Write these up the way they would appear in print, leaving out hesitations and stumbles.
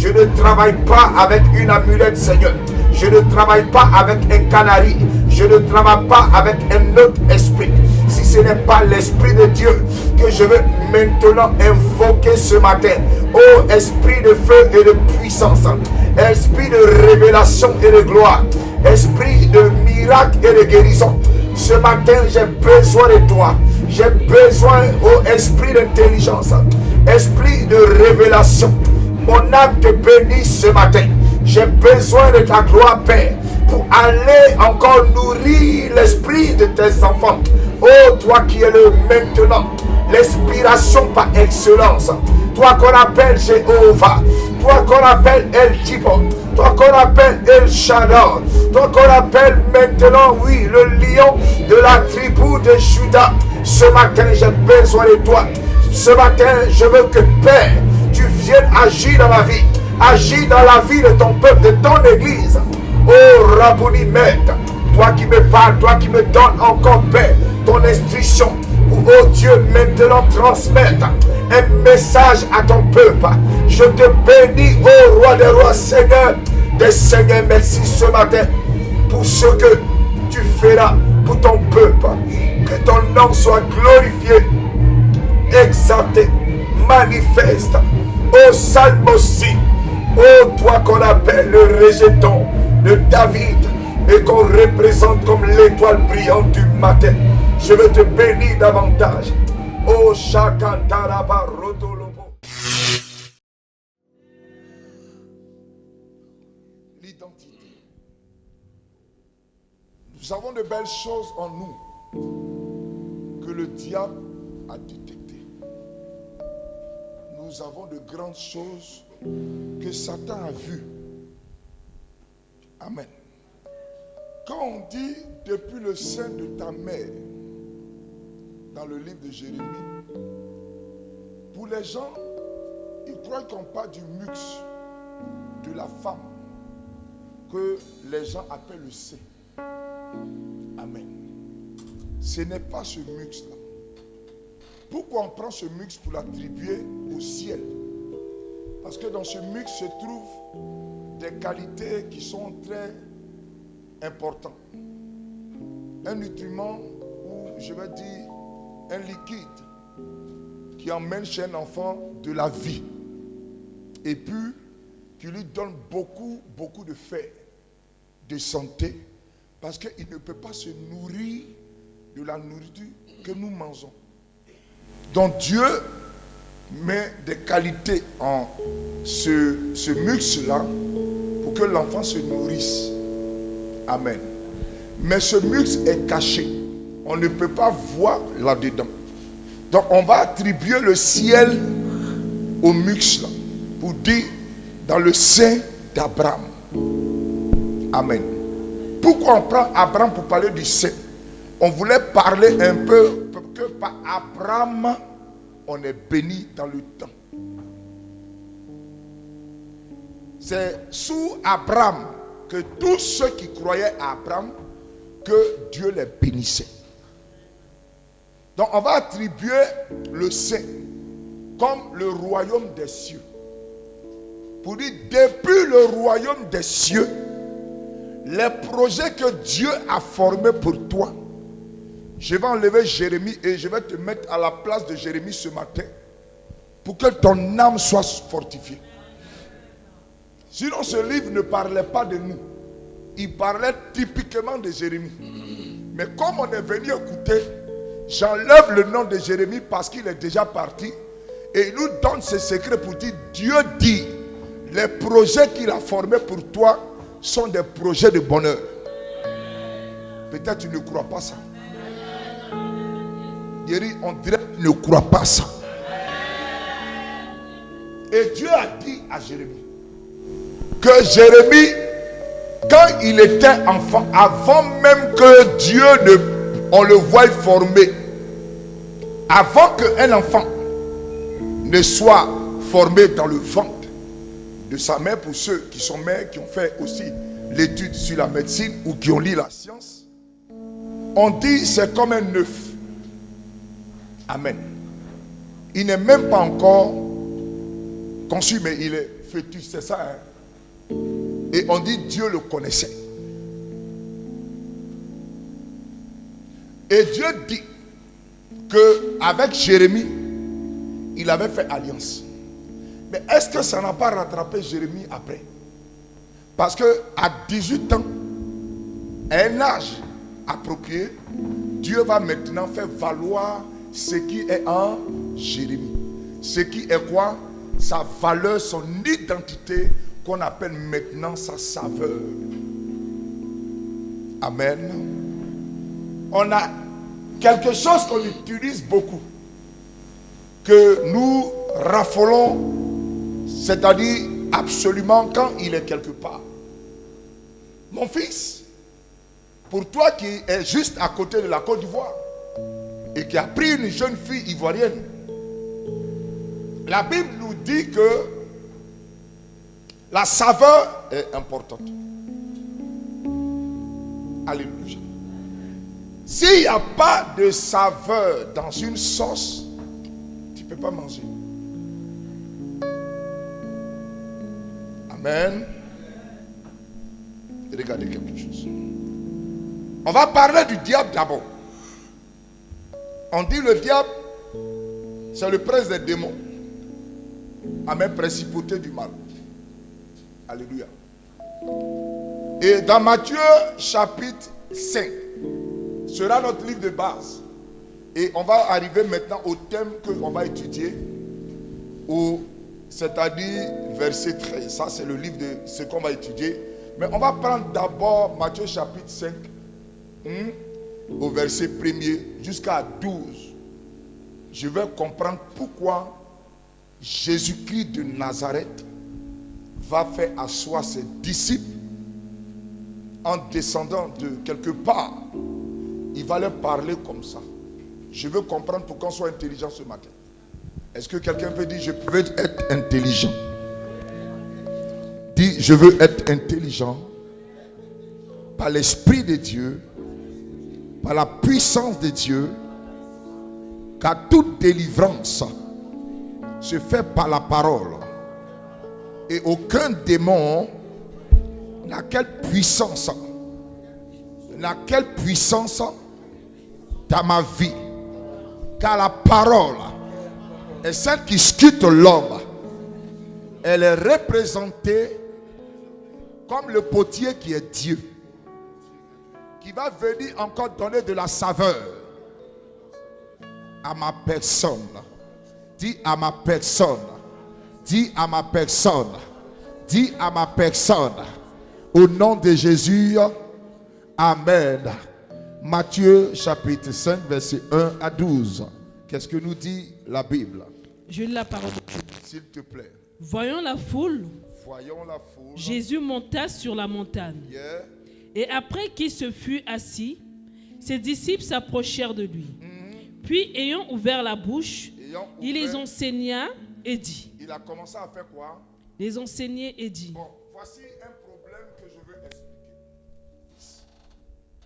Je ne travaille pas avec une amulette, Seigneur. Je ne travaille pas avec un canari. Je ne travaille pas avec un autre esprit. Si ce n'est pas l'Esprit de Dieu que je veux maintenant invoquer ce matin. Ô esprit de feu et de puissance, esprit de révélation et de gloire, esprit de miracle et de guérison. Ce matin, j'ai besoin de toi. J'ai besoin, ô esprit d'intelligence, esprit de révélation. Mon âme te bénit ce matin. J'ai besoin de ta gloire, Père, pour aller encore nourrir l'esprit de tes enfants. Oh, toi qui es le maintenant, l'inspiration par excellence. Toi qu'on appelle Jéhovah, toi qu'on appelle El Gibon, toi qu'on appelle El Shaddai, toi qu'on appelle maintenant, oui, le lion de la tribu de Juda. Ce matin, j'ai besoin de toi. Ce matin, je veux que, Père, tu viennes agir dans ma vie. Agis dans la vie de ton peuple, de ton église. Oh Rabouni Maître, toi qui me parles, toi qui me donnes encore, Père, ton instruction. Pour, oh Dieu, maintenant transmettre un message à ton peuple. Je te bénis, oh Roi des rois, Seigneur des seigneurs. Merci ce matin pour ce que tu feras pour ton peuple. Que ton nom soit glorifié, exalté, manifeste. Oh Salme aussi. Oh, toi qu'on appelle le rejeton de David et qu'on représente comme l'étoile brillante du matin, je veux te bénir davantage. Oh, Shakantaraba Rotolobo. L'identité. Nous avons de belles choses en nous que le diable a détectées. Nous avons de grandes choses que Satan a vu. Amen. Quand on dit depuis le sein de ta mère, dans le livre de Jérémie, pour les gens, ils croient qu'on parle du mux de la femme que les gens appellent le sein. Amen. Ce n'est pas ce mux-là. Pourquoi on prend ce mux pour l'attribuer au ciel? Parce que dans ce mix se trouvent des qualités qui sont très importantes. Un nutriment, ou je vais dire un liquide, qui emmène chez un enfant de la vie. Et puis, qui lui donne beaucoup de fer, de santé, parce qu'il ne peut pas se nourrir de la nourriture que nous mangeons. Donc Dieu met des qualités en ce mux-là pour que l'enfant se nourrisse. Amen. Mais ce mux est caché. On ne peut pas voir là-dedans. Donc on va attribuer le ciel au mux-là pour dire dans le sein d'Abraham. Amen. Pourquoi on prend Abraham pour parler du sein? On voulait parler un peu que par Abraham on est béni dans le temps. C'est sous Abraham que tous ceux qui croyaient à Abraham, que Dieu les bénissait. Donc on va attribuer le sein comme le royaume des cieux. Pour dire, depuis le royaume des cieux, les projets que Dieu a formés pour toi, je vais enlever Jérémie et je vais te mettre à la place de Jérémie ce matin pour que ton âme soit fortifiée. Sinon ce livre ne parlait pas de nous. Il parlait typiquement de Jérémie. Mais comme on est venu écouter, j'enlève le nom de Jérémie parce qu'il est déjà parti. Et il nous donne ce secret pour dire, Dieu dit, les projets qu'il a formés pour toi sont des projets de bonheur. Peut-être tu ne crois pas ça. On dirait qu'il ne croit pas ça. Et Dieu a dit à Jérémie que Jérémie, quand il était enfant, avant même que Dieu on le voie former, avant qu'un enfant ne soit formé dans le ventre de sa mère, pour ceux qui sont mères, qui ont fait aussi l'étude sur la médecine ou qui ont lu la science, on dit c'est comme un œuf. Amen. Il n'est même pas encore conçu, mais il est fœtus, c'est ça. Hein? Et on dit Dieu le connaissait. Et Dieu dit qu'avec Jérémie, il avait fait alliance. Mais est-ce que ça n'a pas rattrapé Jérémie après? Parce qu'à 18 ans, à un âge approprié, Dieu va maintenant faire valoir ce qui est en Jérémie. Ce qui est quoi? Sa valeur, son identité, qu'on appelle maintenant sa saveur. Amen. On a quelque chose qu'on utilise beaucoup, que nous raffolons, c'est-à-dire absolument quand il est quelque part. Mon fils, pour toi qui es juste à côté de la Côte d'Ivoire et qui a pris une jeune fille ivoirienne, la Bible nous dit que la saveur est importante. Alléluia. S'il n'y a pas de saveur dans une sauce, tu ne peux pas manger. Amen. Regardez quelque chose. On va parler du diable d'abord. On dit le diable, c'est le prince des démons. Amen, principauté du mal. Alléluia. Et dans Matthieu chapitre 5, sera notre livre de base. Et on va arriver maintenant au thème que l'on va étudier, c'est-à-dire verset 13. Ça, c'est le livre de ce qu'on va étudier. Mais on va prendre d'abord Matthieu chapitre 5, au verset 1er jusqu'à 12. Je vais comprendre pourquoi Jésus-Christ de Nazareth va faire asseoir ses disciples en descendant de quelque part. Il va leur parler comme ça. Je veux comprendre pour qu'on soit intelligent ce matin. Est-ce que quelqu'un peut dire, je veux être intelligent? Dis, je veux être intelligent par l'Esprit de Dieu, par la puissance de Dieu, car toute délivrance se fait par la parole. Et aucun démon n'a quelle puissance dans ma vie. Car la parole est celle qui scrute l'homme. Elle est représentée comme le potier qui est Dieu, qui va venir encore donner de la saveur à ma personne. Dis à ma personne. Dis à ma personne. Dis à ma personne. Au nom de Jésus. Amen. Matthieu chapitre 5 verset 1 à 12. Qu'est-ce que nous dit la Bible? Je lis la parole de Dieu. S'il te plaît. Voyons la foule. Jésus monta sur la montagne. Yeah. Et après qu'il se fut assis, ses disciples s'approchèrent de lui. Puis, ayant ouvert la bouche, il les enseigna et dit. Il a commencé à faire quoi? Les enseigner et dit. Bon, voici un problème que je veux expliquer.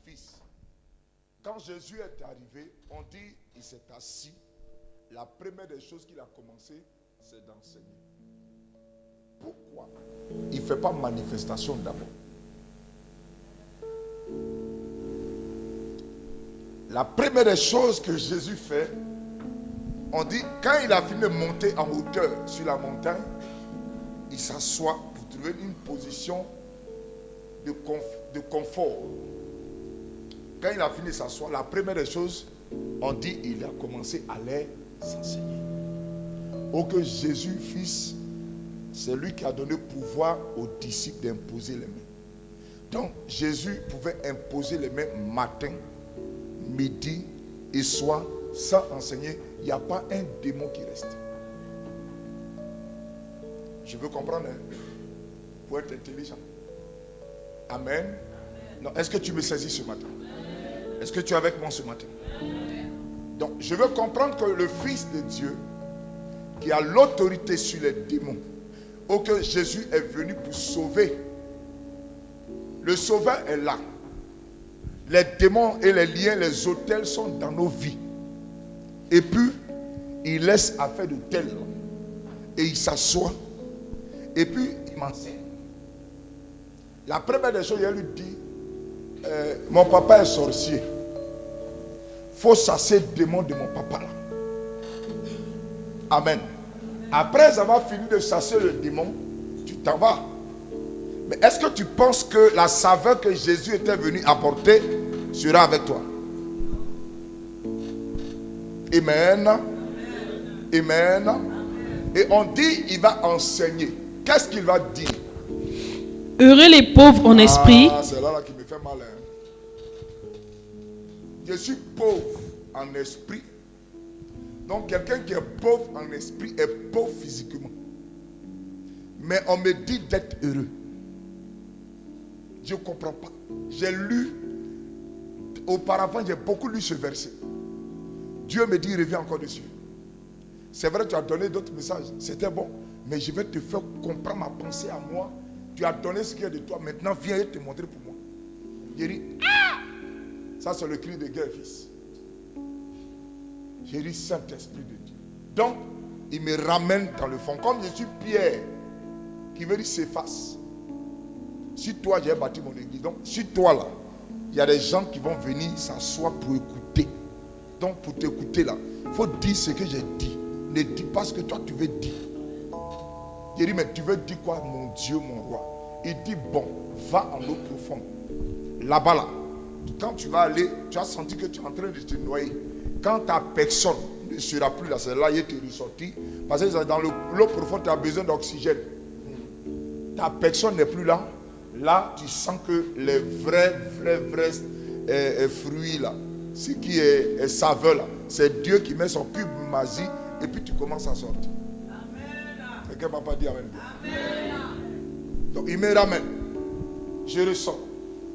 Fils, quand Jésus est arrivé, on dit il s'est assis. La première des choses qu'il a commencé, c'est d'enseigner. Pourquoi il ne fait pas manifestation d'abord? La première des choses que Jésus fait, on dit, quand il a fini de monter en hauteur sur la montagne, il s'assoit pour trouver une position de confort. Quand il a fini de s'asseoir, la première des choses, on dit, il a commencé à les enseigner. Oh, que Jésus, fils, c'est lui qui a donné pouvoir aux disciples d'imposer les mains. Donc, Jésus pouvait imposer les mains matin, midi et soir sans enseigner. Il n'y a pas un démon qui reste. Je veux comprendre, hein? Pour être intelligent. Amen. Non, est-ce que tu me saisis ce matin? Est-ce que tu es avec moi ce matin? Donc, je veux comprendre que le Fils de Dieu, qui a l'autorité sur les démons, ou que Jésus est venu pour sauver. Le Sauveur est là. Les démons et les liens, les autels sont dans nos vies. Et puis, il laisse affaire de tel. Et il s'assoit. Et puis, il m'enseigne. La première des choses, il lui dit, mon papa est sorcier. Il faut chasser le démon de mon papa là. Amen. Après avoir fini de chasser le démon, tu t'en vas. Mais est-ce que tu penses que la saveur que Jésus était venu apporter sera avec toi? Amen. Amen. Et on dit, il va enseigner. Qu'est-ce qu'il va dire? Heureux les pauvres en esprit. C'est là qui me fait mal. Hein. Je suis pauvre en esprit. Donc quelqu'un qui est pauvre en esprit est pauvre physiquement. Mais on me dit d'être heureux. Je ne comprends pas. J'ai lu, auparavant j'ai beaucoup lu ce verset. Dieu me dit, reviens encore dessus. C'est vrai, tu as donné d'autres messages. C'était bon. Mais je vais te faire comprendre ma pensée à moi. Tu as donné ce qui est de toi. Maintenant, viens et te montrer pour moi. J'ai dit, ah! Ça, c'est le cri de guerre, fils. J'ai dit, Saint-Esprit de Dieu. Donc, il me ramène dans le fond. Comme je suis Pierre, qui veut dire s'efface. Si toi, j'ai bâti mon église. Donc, si toi, là, il y a des gens qui vont venir s'asseoir pour écouter. Donc, pour t'écouter, là, il faut dire ce que j'ai dit. Ne dis pas ce que toi, tu veux dire. J'ai dit, mais tu veux dire quoi, mon Dieu, mon roi? Il dit, bon, va en eau profonde. Là-bas, là. Quand tu vas aller, tu as senti que tu es en train de te noyer. Quand ta personne ne sera plus là, c'est là qu'il est ressorti. Parce que dans l'eau profonde, tu as besoin d'oxygène. Ta personne n'est plus là. Là, tu sens que les vrais fruits, là, ce qui est saveur, là, c'est Dieu qui met son cube magie et puis tu commences à sortir. Quelqu'un ne va pas dire amen. Donc, il me ramène. Je ressors.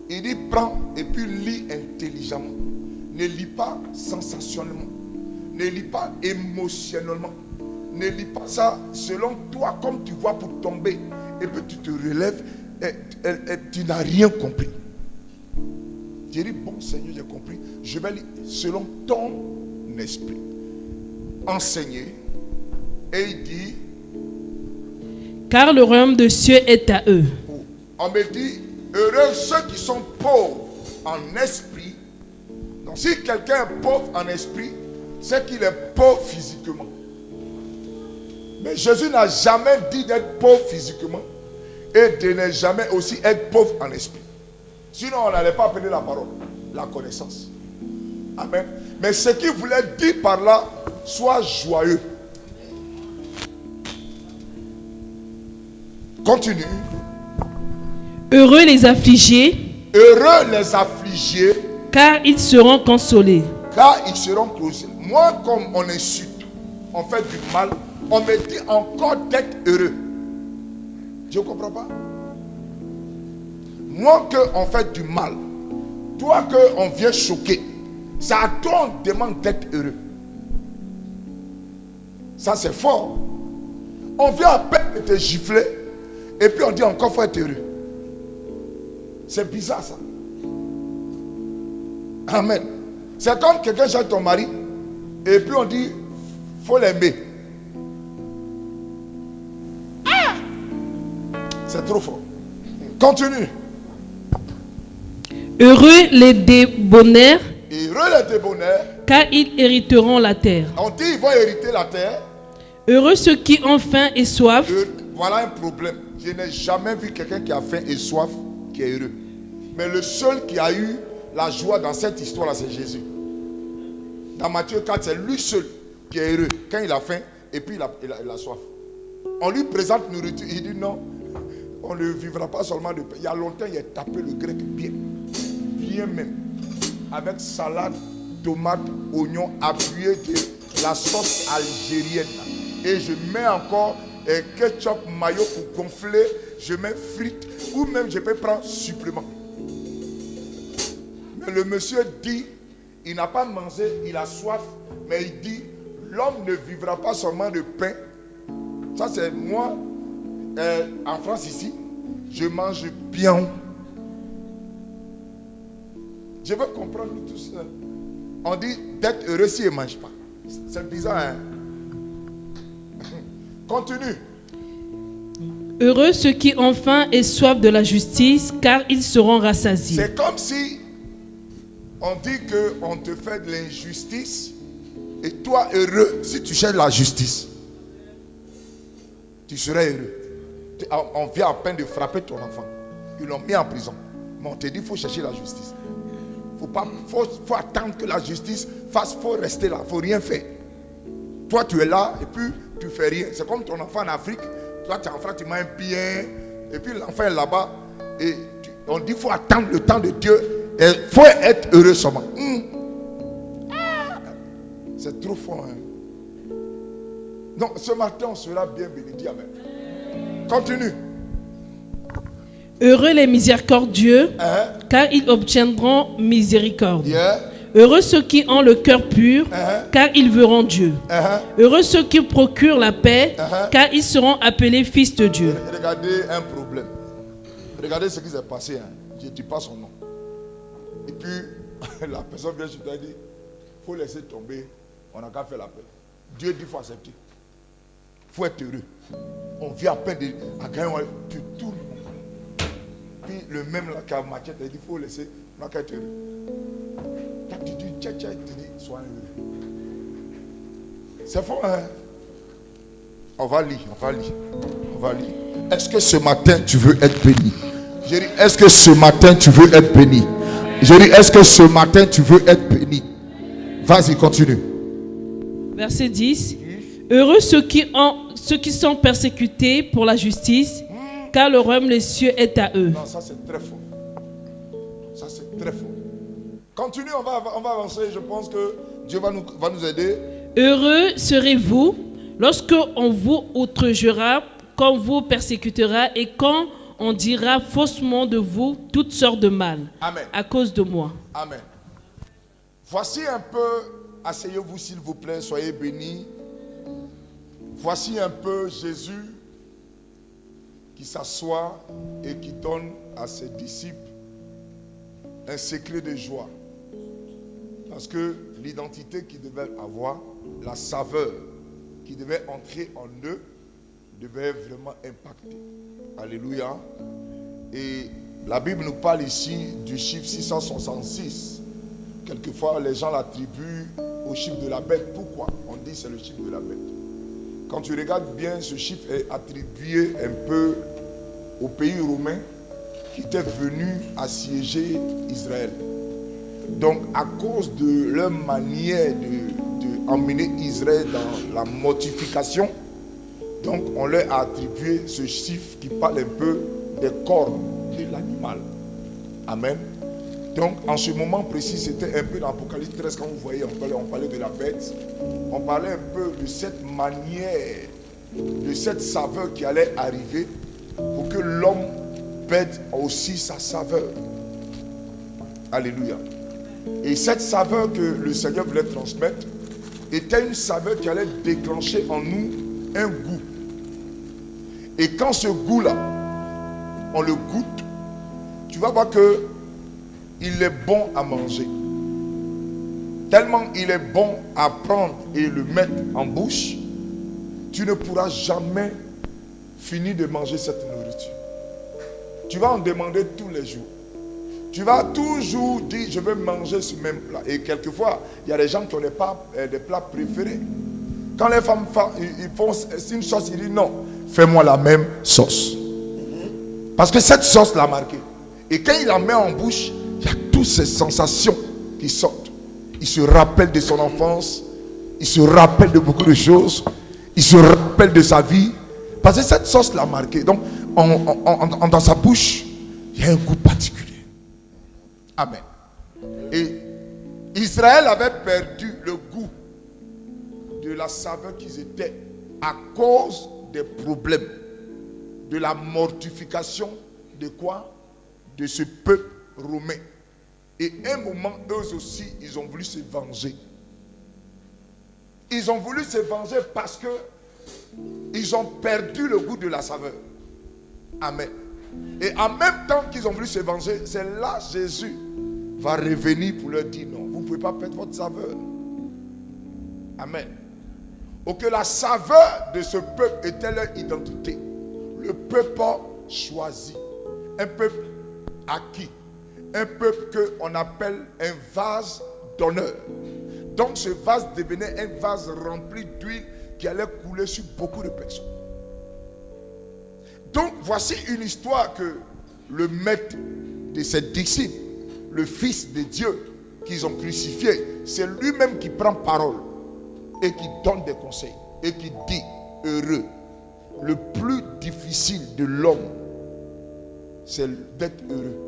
Il dit, prends et puis lis intelligemment. Ne lis pas sensationnellement. Ne lis pas émotionnellement. Ne lis pas ça selon toi comme tu vois pour tomber. Et puis tu te relèves et tu n'as rien compris. J'ai dit, bon Seigneur, j'ai compris. Je vais lire selon ton esprit. Enseigner. Et il dit, car le royaume de cieux est à eux. On me dit, heureux ceux qui sont pauvres en esprit. Donc si quelqu'un est pauvre en esprit, c'est qu'il est pauvre physiquement. Mais Jésus n'a jamais dit d'être pauvre physiquement et de ne jamais aussi être pauvre en esprit. Sinon on n'allait pas appeler la parole, la connaissance. Amen. Mais ce qu'il voulait dire par là, sois joyeux. Continue. Heureux les affligés. Heureux les affligés. Car ils seront consolés. Car ils seront consolés. Moi, comme on insulte, on fait du mal, on me dit encore d'être heureux. Je ne comprends pas. Moi, qu'on fait du mal, toi, qu'on vient choquer, c'est à toi on demande d'être heureux. Ça, c'est fort. On vient à peine de te gifler, et puis on dit encore faut être heureux. C'est bizarre ça. Amen. C'est comme quelqu'un chante ton mari, et puis on dit faut l'aimer. Ah! C'est trop fort. Continue. Heureux les débonnaires. Heureux les débonnaires. Car ils hériteront la terre. On dit ils vont hériter la terre. Heureux ceux qui ont faim et soif. Voilà un problème. Je n'ai jamais vu quelqu'un qui a faim et soif qui est heureux. Mais le seul qui a eu la joie dans cette histoire-là, c'est Jésus. Dans Matthieu 4, c'est lui seul qui est heureux quand il a faim et puis il a soif. On lui présente nourriture, il dit non, on ne vivra pas seulement de pain. Il y a longtemps, il a tapé le grec bien. Bien même. Avec salade, tomate, oignon, appuyé de la sauce algérienne. Et je mets encore ketchup, mayo pour gonfler. Je mets frites ou même je peux prendre supplément. Mais le monsieur dit, il n'a pas mangé, il a soif. Mais il dit, l'homme ne vivra pas seulement de pain. Ça c'est moi, en France ici, je mange bien. Je veux comprendre tout ça. On dit d'être heureux s'il ne mange pas. C'est bizarre, hein? Continue. Heureux ceux qui ont faim et soif de la justice, car ils seront rassasiés. C'est comme si on dit qu'on te fait de l'injustice et toi heureux si tu cherches la justice. Tu serais heureux. On vient à peine de frapper ton enfant. Ils l'ont mis en prison. Mais on te dit qu'il faut chercher la justice. Faut attendre que la justice fasse. Il faut rester là. Il ne faut rien faire. Toi tu es là et puis tu ne fais rien. C'est comme ton enfant en Afrique. Toi tu es en France, tu manges bien. Et puis l'enfant est là-bas. Et on dit qu'il faut attendre le temps de Dieu. Il faut être heureux seulement. C'est trop fort. Hein? Donc ce matin on sera bien béni. Dis amen. Continue. Heureux les miséricordieux, car ils obtiendront miséricorde. Yeah. Heureux ceux qui ont le cœur pur, car ils verront Dieu. Heureux ceux qui procurent la paix, car ils seront appelés fils de Dieu. Regardez un problème. Regardez ce qui s'est passé. Hein. Je ne dis pas son nom. Et puis, la personne vient sur toi et dit, il faut laisser tomber. On n'a qu'à faire la paix. Dieu dit, il faut accepter. Il faut être heureux. On vient à peine à gagner, tu tournes. Puis le même là qui a machette, il dit, il faut laisser. On n'a qu'à être heureux. Quand tu dis, tu dis, sois heureux. C'est fort, hein? On va lire. Est-ce que ce matin, tu veux être béni? Je dis, est-ce que ce matin, tu veux être béni? Je dis, est-ce que ce matin, tu veux être béni? Vas-y, continue. Verset 10. Heureux ceux qui sont persécutés pour la justice, car le royaume des cieux est à eux. Non, ça c'est très fort. Ça c'est très fort. Continue, on va avancer. Je pense que Dieu va nous aider. Heureux serez-vous lorsque on vous outragera, qu'on vous persécutera et quand on dira faussement de vous toutes sortes de mal. Amen. À cause de moi. Amen. Voici un peu, asseyez-vous s'il vous plaît, soyez bénis. Voici un peu Jésus qui s'assoit et qui donne à ses disciples un secret de joie. Parce que l'identité qu'ils devaient avoir, la saveur qui devait entrer en eux, devait vraiment impacter. Alléluia. Et la Bible nous parle ici du chiffre 666. Quelquefois, les gens l'attribuent au chiffre de la bête. Pourquoi? On dit que c'est le chiffre de la bête. Quand tu regardes bien, ce chiffre est attribué un peu au pays romain qui était venu assiéger Israël. Donc, à cause de leur manière d'emmener Israël dans la mortification, donc on leur a attribué ce chiffre qui parle un peu des cornes de l'animal. Amen. Donc, en ce moment précis, c'était un peu dans l'Apocalypse 13, quand vous voyez, on parlait de la bête. On parlait un peu de cette manière, de cette saveur qui allait arriver pour que l'homme perde aussi sa saveur. Alléluia. Et cette saveur que le Seigneur voulait transmettre était une saveur qui allait déclencher en nous un goût. Et quand ce goût-là, on le goûte, tu vas voir que il est bon à manger. Tellement il est bon à prendre et le mettre en bouche, tu ne pourras jamais finir de manger cette nourriture. Tu vas en demander tous les jours. Tu vas toujours dire, je veux manger ce même plat. Et quelquefois, il y a des gens qui n'ont pas des plats préférés. Quand les femmes ils font une sauce, ils disent non, fais-moi la même sauce. Parce que cette sauce l'a marqué. Et quand il la met en bouche, il y a toutes ces sensations qui sortent. Il se rappelle de son enfance. Il se rappelle de beaucoup de choses. Il se rappelle de sa vie. Parce que cette sauce l'a marqué. Donc, dans sa bouche, il y a un goût particulier. Amen. Et Israël avait perdu le goût de la saveur qu'ils étaient à cause des problèmes, de la mortification, de quoi? De ce peuple romain. Et un moment, eux aussi, ils ont voulu se venger. Ils ont voulu se venger parce que ils ont perdu le goût de la saveur. Amen. Et en même temps qu'ils ont voulu se venger, c'est là Jésus va revenir pour leur dire non, vous ne pouvez pas perdre votre saveur. Amen. Ou que la saveur de ce peuple était leur identité. le peuple choisi, un peuple acquis, un peuple qu'on appelle un vase d'honneur. Donc ce vase devenait un vase rempli d'huile qui allait couler sur beaucoup de personnes. Donc voici une histoire que le maître de ses disciples, le Fils de Dieu qu'ils ont crucifié, c'est lui-même qui prend parole et qui donne des conseils et qui dit heureux. Le plus difficile de l'homme, c'est d'être heureux.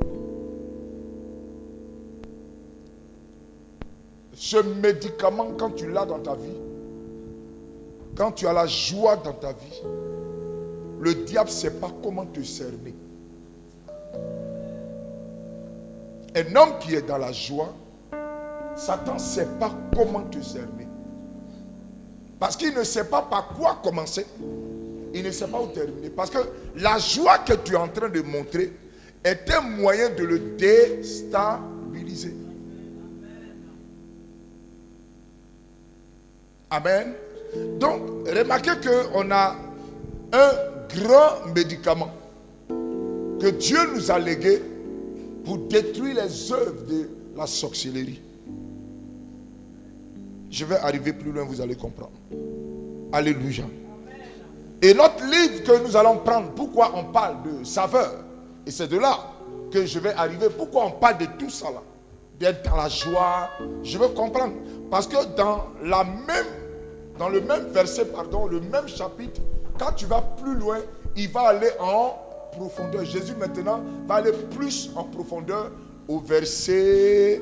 Ce médicament, quand tu l'as dans ta vie, quand tu as la joie dans ta vie, le diable ne sait pas comment te cerner. Un homme qui est dans la joie, Satan ne sait pas comment te cerner. Parce qu'il ne sait pas par quoi commencer. Il ne sait pas où terminer. Parce que la joie que tu es en train de montrer est un moyen de le déstabiliser. Amen. Donc, remarquez qu'on a un grand médicament que Dieu nous a légué pour détruire les œuvres de la sorcellerie. Je vais arriver plus loin, vous allez comprendre. Alléluia. Et notre livre que nous allons prendre, pourquoi on parle de saveur? Et c'est de là que je vais arriver. Pourquoi on parle de tout ça là? D'être dans la joie. Je veux comprendre. Parce que dans le même verset, le même chapitre, quand tu vas plus loin, il va aller en profondeur. Jésus maintenant va aller plus en profondeur au verset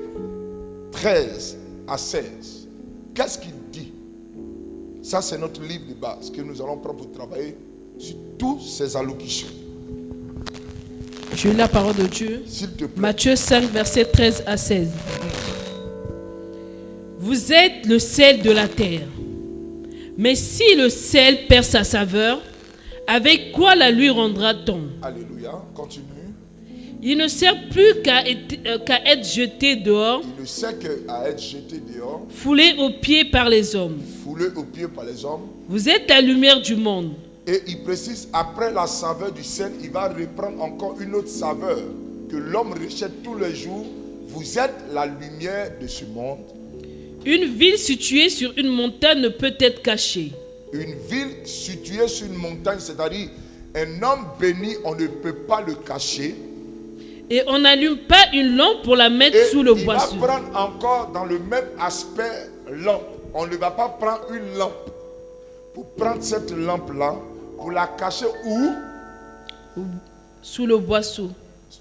13 à 16. Qu'est-ce qu'il dit? Ça, c'est notre livre de base que nous allons prendre pour travailler sur toutes ces allocutions. Je lis la parole de Dieu. S'il te plaît. Matthieu 5, verset 13 à 16. Vous êtes le sel de la terre. Mais si le sel perd sa saveur, avec quoi la lui rendra-t-on? Alléluia. Continue. Il ne sert plus qu'à être jeté dehors. Il ne sert qu'à être jeté dehors. Foulé aux pieds par les hommes. Foulé aux pieds par les hommes. Vous êtes la lumière du monde. Et il précise, après la saveur du sel, il va reprendre encore une autre saveur que l'homme rejette tous les jours. Vous êtes la lumière de ce monde. Une ville située sur une montagne ne peut être cachée. Une ville située sur une montagne, c'est-à-dire un homme béni, on ne peut pas le cacher. Et on n'allume pas une lampe pour la mettre sous le boisseau. Il va prendre encore dans le même aspect lampe. On ne va pas prendre une lampe. Pour prendre cette lampe-là, pour la cacher où? Sous le boisseau.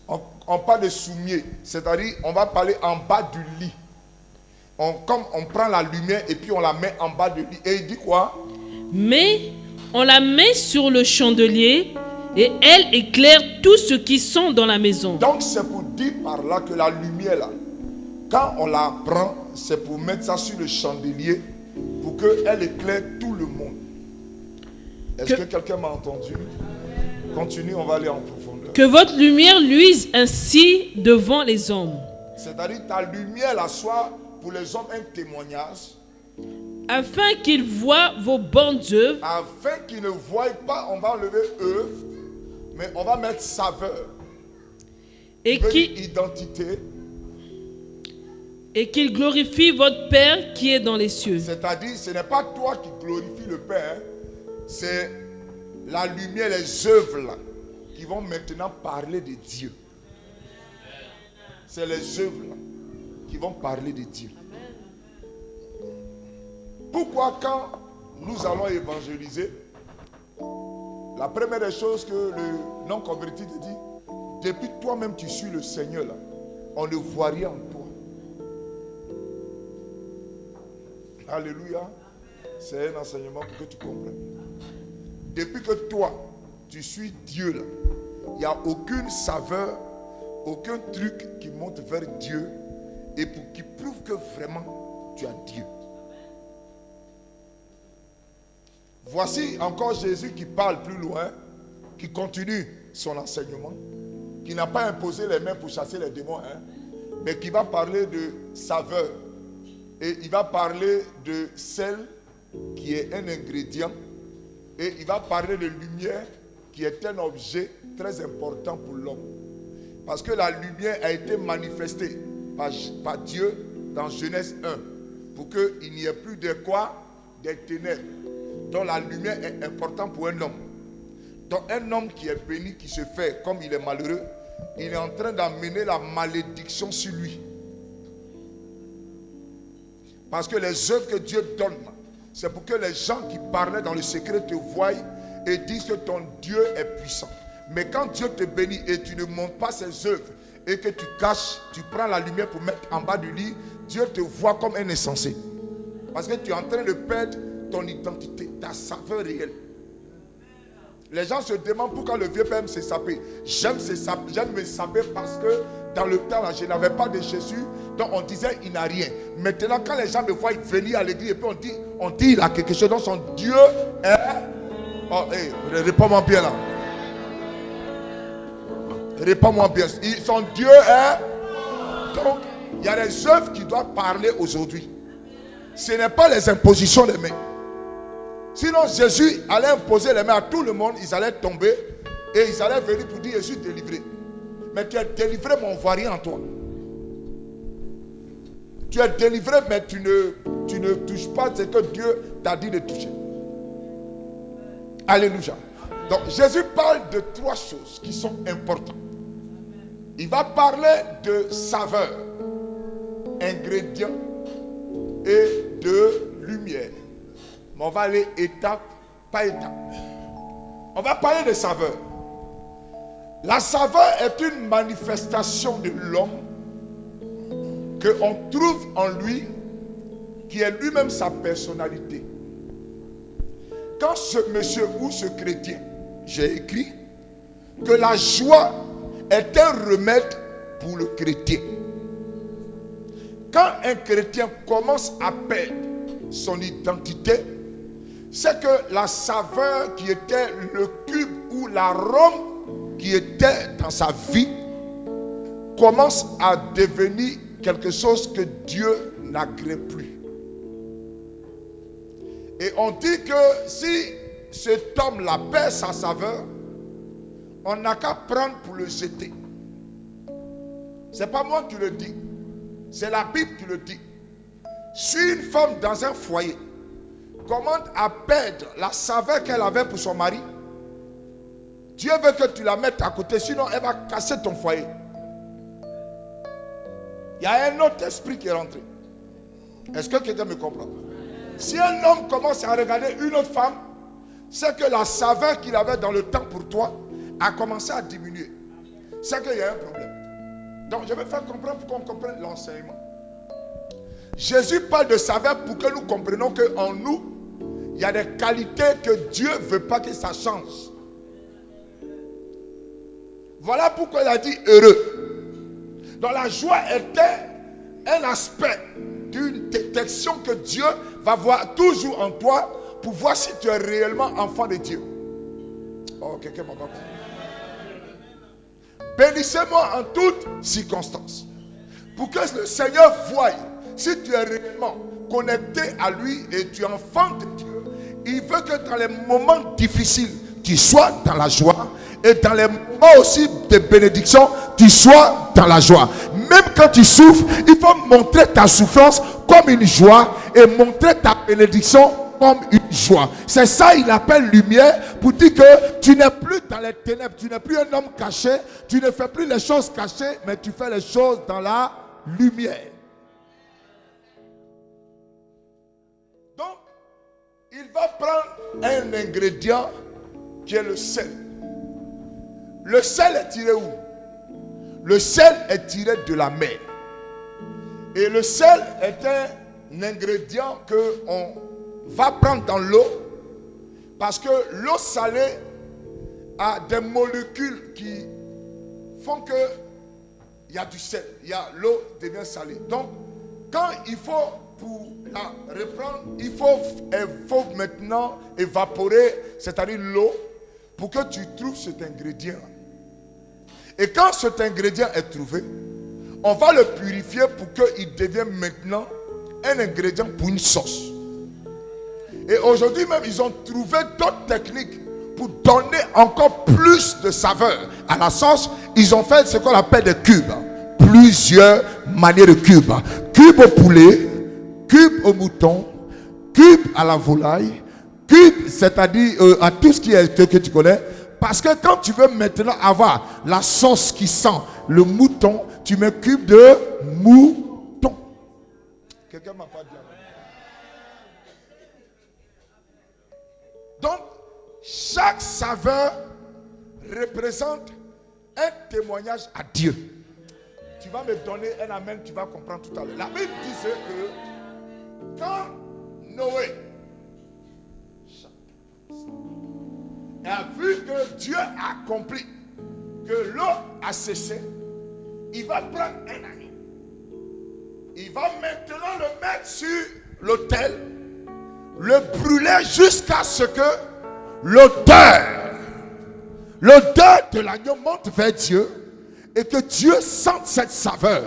On parle de soumier, c'est-à-dire on va parler en bas du lit. Comme on prend la lumière et puis on la met en bas du lit. Et il dit quoi? Mais on la met sur le chandelier et elle éclaire tous ceux qui sont dans la maison. Donc c'est pour dire par là que la lumière là, quand on la prend, c'est pour mettre ça sur le chandelier pour qu'elle éclaire tout le monde. Est-ce que quelqu'un m'a entendu? Continue, on va aller en profondeur. Que votre lumière luise ainsi devant les hommes. C'est-à-dire ta lumière là soit pour les hommes un témoignage. Afin qu'ils voient vos bonnes œuvres. Afin qu'ils ne voient pas, on va enlever œuvre, mais on va mettre saveur. Et identité. Et qu'ils glorifient votre Père qui est dans les cieux. C'est-à-dire, ce n'est pas toi qui glorifie le Père, c'est la lumière, les œuvres là, qui vont maintenant parler de Dieu. C'est les œuvres là, qui vont parler de Dieu. Pourquoi quand nous allons évangéliser, la première des choses que le non-converti te dit, depuis toi-même tu suis le Seigneur là, on ne voit rien en toi. Alléluia. C'est un enseignement pour que tu comprennes. Depuis que toi, tu suis Dieu là, il n'y a aucune saveur, aucun truc qui monte vers Dieu et qui prouve que vraiment tu as Dieu. Voici encore Jésus qui parle plus loin, qui continue son enseignement, qui n'a pas imposé les mains pour chasser les démons, mais qui va parler de saveur. Et il va parler de sel, qui est un ingrédient. Et il va parler de lumière, qui est un objet très important pour l'homme. Parce que la lumière a été manifestée par Dieu dans Genèse 1 pour qu'il n'y ait plus de quoi? Des ténèbres. Donc la lumière est importante pour un homme. Donc un homme qui est béni, qui se fait comme il est malheureux, il est en train d'amener la malédiction sur lui. Parce que les œuvres que Dieu donne, c'est pour que les gens qui parlaient dans le secret te voient et disent que ton Dieu est puissant. Mais quand Dieu te bénit et tu ne montres pas ses œuvres et que tu caches, tu prends la lumière pour mettre en bas du lit, Dieu te voit comme un insensé. Parce que tu es en train de perdre ton identité, ta saveur réelle. Les gens se demandent pourquoi le vieux père aime se saper. J'aime me saper parce que dans le temps là, je n'avais pas de Jésus, donc on disait il n'a rien. Maintenant quand les gens me voient venir à l'église et puis on dit il a quelque chose, donc son Dieu est... Oh, hey, réponds-moi bien là. Réponds-moi bien. Son Dieu est... Donc, il y a des œuvres qui doivent parler aujourd'hui. Ce n'est pas les impositions des mains. Sinon, Jésus allait imposer les mains à tout le monde. Ils allaient tomber et ils allaient venir pour dire, je suis délivré. Mais tu es délivré, mais on ne voit rien en toi. Tu es délivré, mais tu ne touches pas ce que Dieu t'a dit de toucher. Alléluia. Donc, Jésus parle de 3 choses qui sont importantes. Il va parler de saveur, ingrédients et de lumière. Mais on va aller étape par étape. On va parler de saveur. La saveur est une manifestation de l'homme qu'on trouve en lui, qui est lui-même sa personnalité. Quand ce monsieur ou ce chrétien, j'ai écrit que la joie est un remède pour le chrétien. Quand un chrétien commence à perdre son identité, c'est que la saveur qui était le cube ou l'arôme qui était dans sa vie commence à devenir quelque chose que Dieu n'agrée plus. Et on dit que si cet homme-là perd sa saveur, on n'a qu'à prendre pour le jeter. C'est pas moi qui le dis, c'est la Bible qui le dit. Si une femme dans un foyer commence à perdre la saveur qu'elle avait pour son mari, Dieu veut que tu la mettes à côté, sinon elle va casser ton foyer. Il y a un autre esprit qui est rentré. Est-ce que quelqu'un me comprend? Si un homme commence à regarder une autre femme, c'est que la saveur qu'il avait dans le temps pour toi a commencé à diminuer. C'est qu'il y a un problème. Donc je vais faire comprendre pour qu'on comprenne l'enseignement. Jésus parle de saveur pour que nous comprenions qu'en nous, il y a des qualités que Dieu ne veut pas que ça change. Voilà pourquoi il a dit heureux. Donc la joie était un aspect d'une détection que Dieu va voir toujours en toi pour voir si tu es réellement enfant de Dieu. Oh, quelqu'un m'a pas compris. Bénissez-moi en toutes circonstances. Pour que le Seigneur voie si tu es réellement connecté à lui et tu es enfant de Dieu. Il veut que dans les moments difficiles, tu sois dans la joie. Et dans les moments aussi de bénédiction, tu sois dans la joie. Même quand tu souffres, il faut montrer ta souffrance comme une joie et montrer ta bénédiction comme une joie. C'est ça il appelle lumière, pour dire que tu n'es plus dans les ténèbres, tu n'es plus un homme caché, tu ne fais plus les choses cachées, mais tu fais les choses dans la lumière. Donc, il va prendre un ingrédient qui est le sel. Le sel est tiré où? Le sel est tiré de la mer. Et le sel est un ingrédient qu'on va prendre dans l'eau, parce que l'eau salée a des molécules qui font que il y a du sel, l'eau devient salée. Donc, quand il faut, pour la reprendre, il faut maintenant évaporer, c'est-à-dire l'eau, pour que tu trouves cet ingrédient. Et quand cet ingrédient est trouvé, on va le purifier pour qu'il devienne maintenant un ingrédient pour une sauce. Et aujourd'hui même, ils ont trouvé d'autres techniques pour donner encore plus de saveur à la sauce, ils ont fait ce qu'on appelle des cubes. Plusieurs manières de cubes. Cube au poulet, cube au mouton, cube à la volaille, cube, c'est-à-dire à tout ce qui est que tu connais. Parce que quand tu veux maintenant avoir la sauce qui sent le mouton, tu mets cube de mouton. Quelqu'un m'a pas dit. Donc, chaque saveur représente un témoignage à Dieu. Tu vas me donner un amen, tu vas comprendre tout à l'heure. La Bible disait que quand Noé a vu que Dieu a accompli, que l'eau a cessé, il va prendre un agneau. Il va maintenant le mettre sur l'autel, le brûler jusqu'à ce que l'odeur de l'agneau monte vers Dieu et que Dieu sente cette saveur.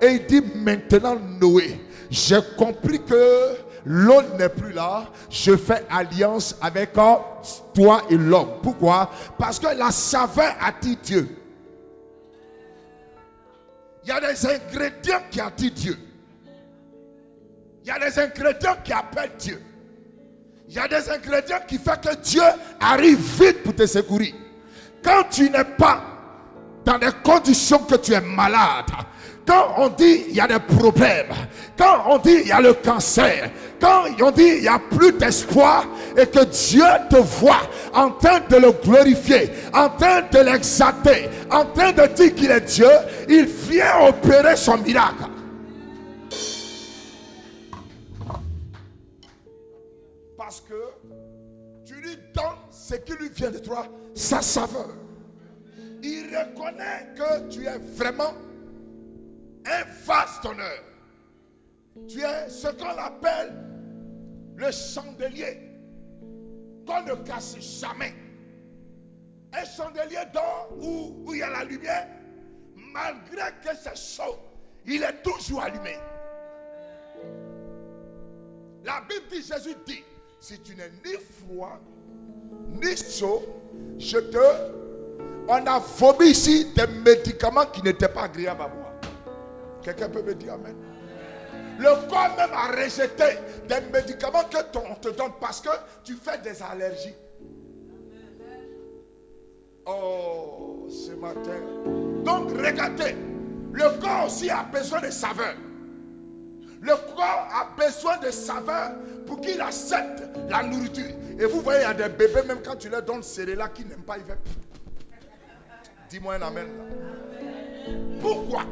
Et il dit maintenant, Noé, j'ai compris que l'eau n'est plus là, je fais alliance avec toi et l'homme. Pourquoi? Parce que la saveur attire Dieu. Il y a des ingrédients qui attirent Dieu. Il y a des ingrédients qui appellent Dieu. Il y a des ingrédients qui font que Dieu arrive vite pour te secourir. Quand tu n'es pas dans des conditions que tu es malade, quand on dit il y a des problèmes, quand on dit il y a le cancer, quand on dit il n'y a plus d'espoir et que Dieu te voit en train de le glorifier, en train de l'exalter, en train de dire qu'il est Dieu, il vient opérer son miracle. Parce que tu lui donnes ce qui lui vient de toi, sa saveur. Il reconnaît que tu es vraiment un vase d'honneur. Tu es ce qu'on appelle le chandelier qu'on ne casse jamais. Un chandelier d'or où il y a la lumière, malgré que c'est chaud, il est toujours allumé. La Bible dit, Jésus dit, si tu n'es ni froid, ni chaud, on a vomi ici des médicaments qui n'étaient pas agréables à boire. Quelqu'un peut me dire amen? Le corps même a rejeté des médicaments que on te donne parce que tu fais des allergies. Oh, ce matin. Donc regardez, le corps aussi a besoin de saveur. Le corps a besoin de saveur pour qu'il accepte la nourriture. Et vous voyez, il y a des bébés, même quand tu leur donnes céréales qui n'aiment pas, ils veulent. Dis-moi un amen. Pourquoi?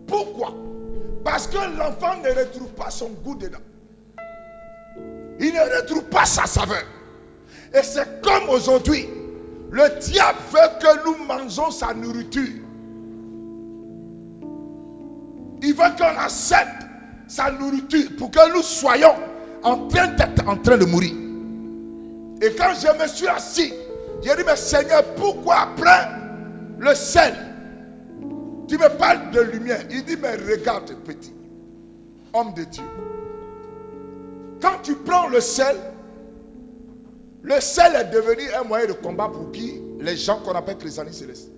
Pourquoi? Parce que l'enfant ne retrouve pas son goût dedans. Il ne retrouve pas sa saveur. Et c'est comme aujourd'hui. Le diable veut que nous mangeons sa nourriture. Il veut qu'on accepte sa nourriture pour que nous soyons en train d'être en train de mourir. Et quand je me suis assis, j'ai dit, mais Seigneur, pourquoi après le sel, tu me parles de lumière? Il dit, mais regarde petit, homme de Dieu. Quand tu prends le sel est devenu un moyen de combat pour qui? Les gens qu'on appelle chrétiens célestes.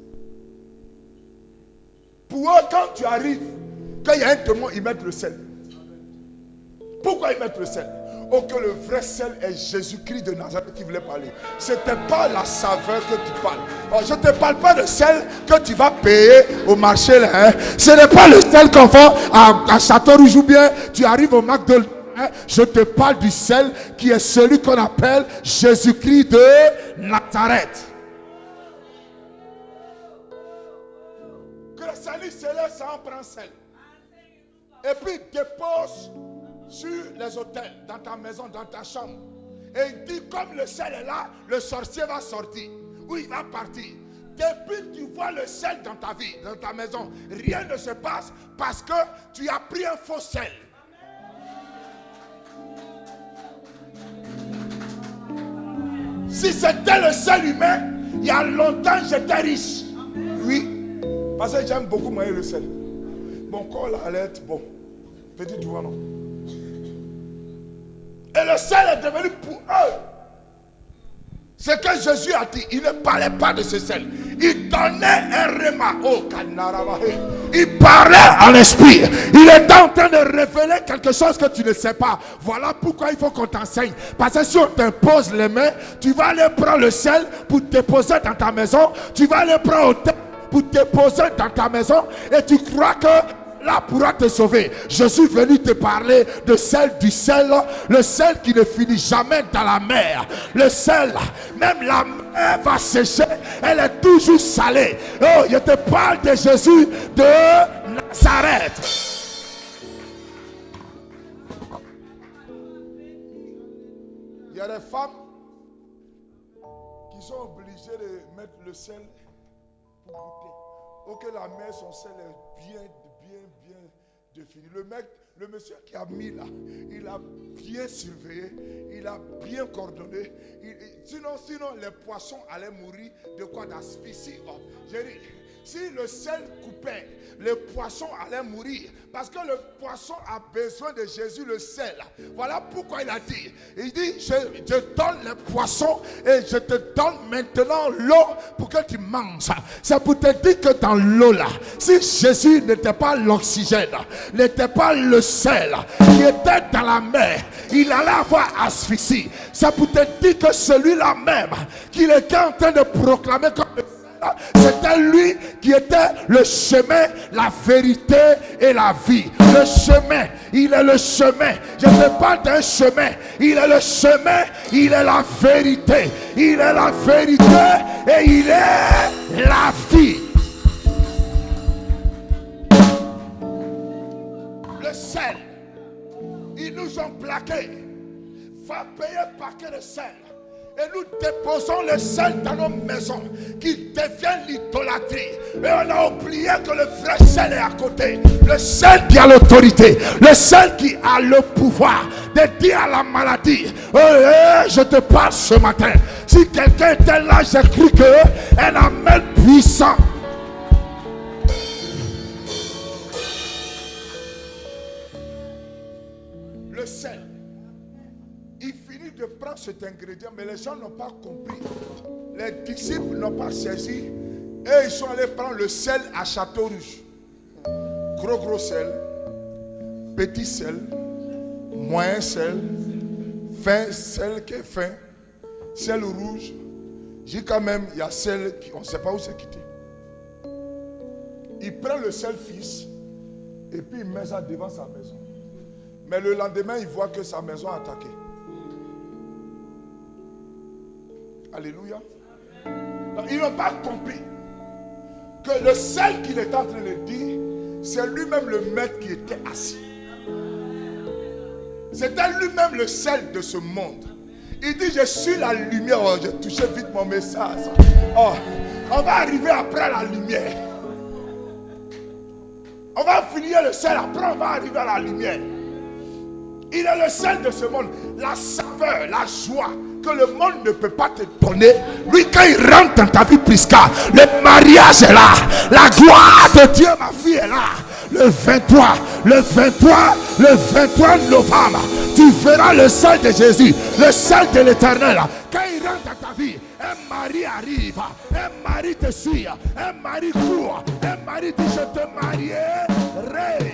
Pour eux, quand tu arrives, quand il y a un démon, ils mettent le sel. Pourquoi ils mettent le sel? Oh, que le vrai sel est Jésus-Christ de Nazareth qui voulait parler. Ce n'était pas la saveur que tu parles. Oh, je ne te parle pas de sel que tu vas payer au marché. Là, hein. Ce n'est pas le sel qu'on vend à Château-Rouge ou bien tu arrives au McDonald's. Hein. Je te parle du sel qui est celui qu'on appelle Jésus-Christ de Nazareth. Que le salut céleste, ça en prend sel. Et puis dépose sur les autels, dans ta maison, dans ta chambre. Et il dit, comme le sel est là, le sorcier va sortir. Ou il va partir. Depuis que tu vois le sel dans ta vie, dans ta maison, rien ne se passe parce que tu as pris un faux sel. Si c'était le sel humain, il y a longtemps j'étais riche. Oui, parce que j'aime beaucoup manger le sel. Mon corps là allait être bon. Petit doigt non. Et le sel est devenu pour eux Ce que Jésus a dit, il ne parlait pas de ce sel. Il donnait un rhéma. Il parlait en esprit. Il était en train de révéler quelque chose que tu ne sais pas. Voilà pourquoi il faut qu'on t'enseigne. Parce que si on t'impose les mains, tu vas aller prendre le sel pour te poser dans ta maison. Tu vas aller prendre au temple pour te poser dans ta maison. Et tu crois que là pourra te sauver. Je suis venu te parler de sel, du sel, le sel qui ne finit jamais dans la mer. Le sel, même la mer va sécher, elle est toujours salée. Oh, je te parle de Jésus de Nazareth. Il y a des femmes qui sont obligées de mettre le sel pour goûter. Ok, la mer, son sel est bien défini. Le monsieur qui a mis là, il a bien surveillé, il a bien coordonné. Sinon, les poissons allaient mourir de quoi? D'asphyxie. Oh, j'ai dit, si le sel coupait, les poissons allaient mourir. Parce que le poisson a besoin de Jésus, le sel. Voilà pourquoi il a dit. Il dit, je donne les poissons et je te donne maintenant l'eau pour que tu manges. C'est pour te dire que dans l'eau là, si Jésus n'était pas l'oxygène, n'était pas le sel, qui était dans la mer, il allait avoir asphyxie. C'est pour te dire que celui-là même, qu'il était en train de proclamer comme c'était lui qui était le chemin, la vérité et la vie. Le chemin, il est le chemin. Je ne parle d'un chemin. Il est le chemin, il est la vérité. Il est la vérité et il est la vie. Le sel, ils nous ont plaqué. Va payer un paquet de sel. Et nous déposons le sel dans nos maisons qui devient l'idolâtrie. Et on a oublié que le vrai sel est à côté. Le sel qui a l'autorité. Le sel qui a le pouvoir de dire à la maladie. Je te parle ce matin. Si quelqu'un était là, j'ai cru qu'un amène puissant. Le sel. Il finit de prendre cet ingrédient, mais les gens n'ont pas compris. Les disciples n'ont pas saisi. Et ils sont allés prendre le sel à Château Rouge. Gros sel, petit sel, moyen sel, fin sel qui est fin, sel rouge. J'ai quand même, il y a sel qui on ne sait pas où c'est quitté. Il prend le sel fils et puis il met ça devant sa maison. Mais le lendemain, il voit que sa maison est attaquée. Alléluia. Donc, ils n'ont pas compris que le sel qu'il est en train de dire, c'est lui-même le maître qui était assis. C'était lui-même le sel de ce monde. Il dit, je suis la lumière. Oh, j'ai touché vite mon message. Oh, on va arriver après la lumière. On va finir le sel, après on va arriver à la lumière. Il est le sel de ce monde. La saveur, la joie que le monde ne peut pas te donner. Lui, quand il rentre dans ta vie, Prisca, le mariage est là. La gloire de Dieu, ma fille, est là. Le 23 novembre, tu verras le sel de Jésus, le sel de l'Éternel. Quand il rentre dans ta vie, un mari arrive, un mari te suit, un mari court, un mari dit je te marierai.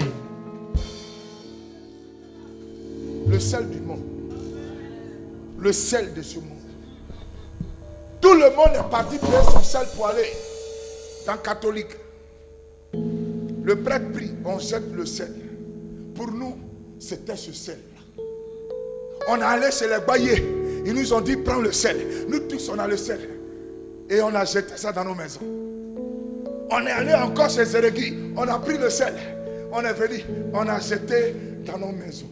Le sel du monde. Le sel de ce monde. Tout le monde est parti payer son sel pour aller dans le catholique. Le prêtre prie, on jette le sel. Pour nous, c'était ce sel-là. On est allé chez les baillés. Ils nous ont dit, prends le sel. Nous tous, on a le sel. Et on a jeté ça dans nos maisons. On est allé encore chez Zérégui. On a pris le sel. On est venu. On a jeté dans nos maisons.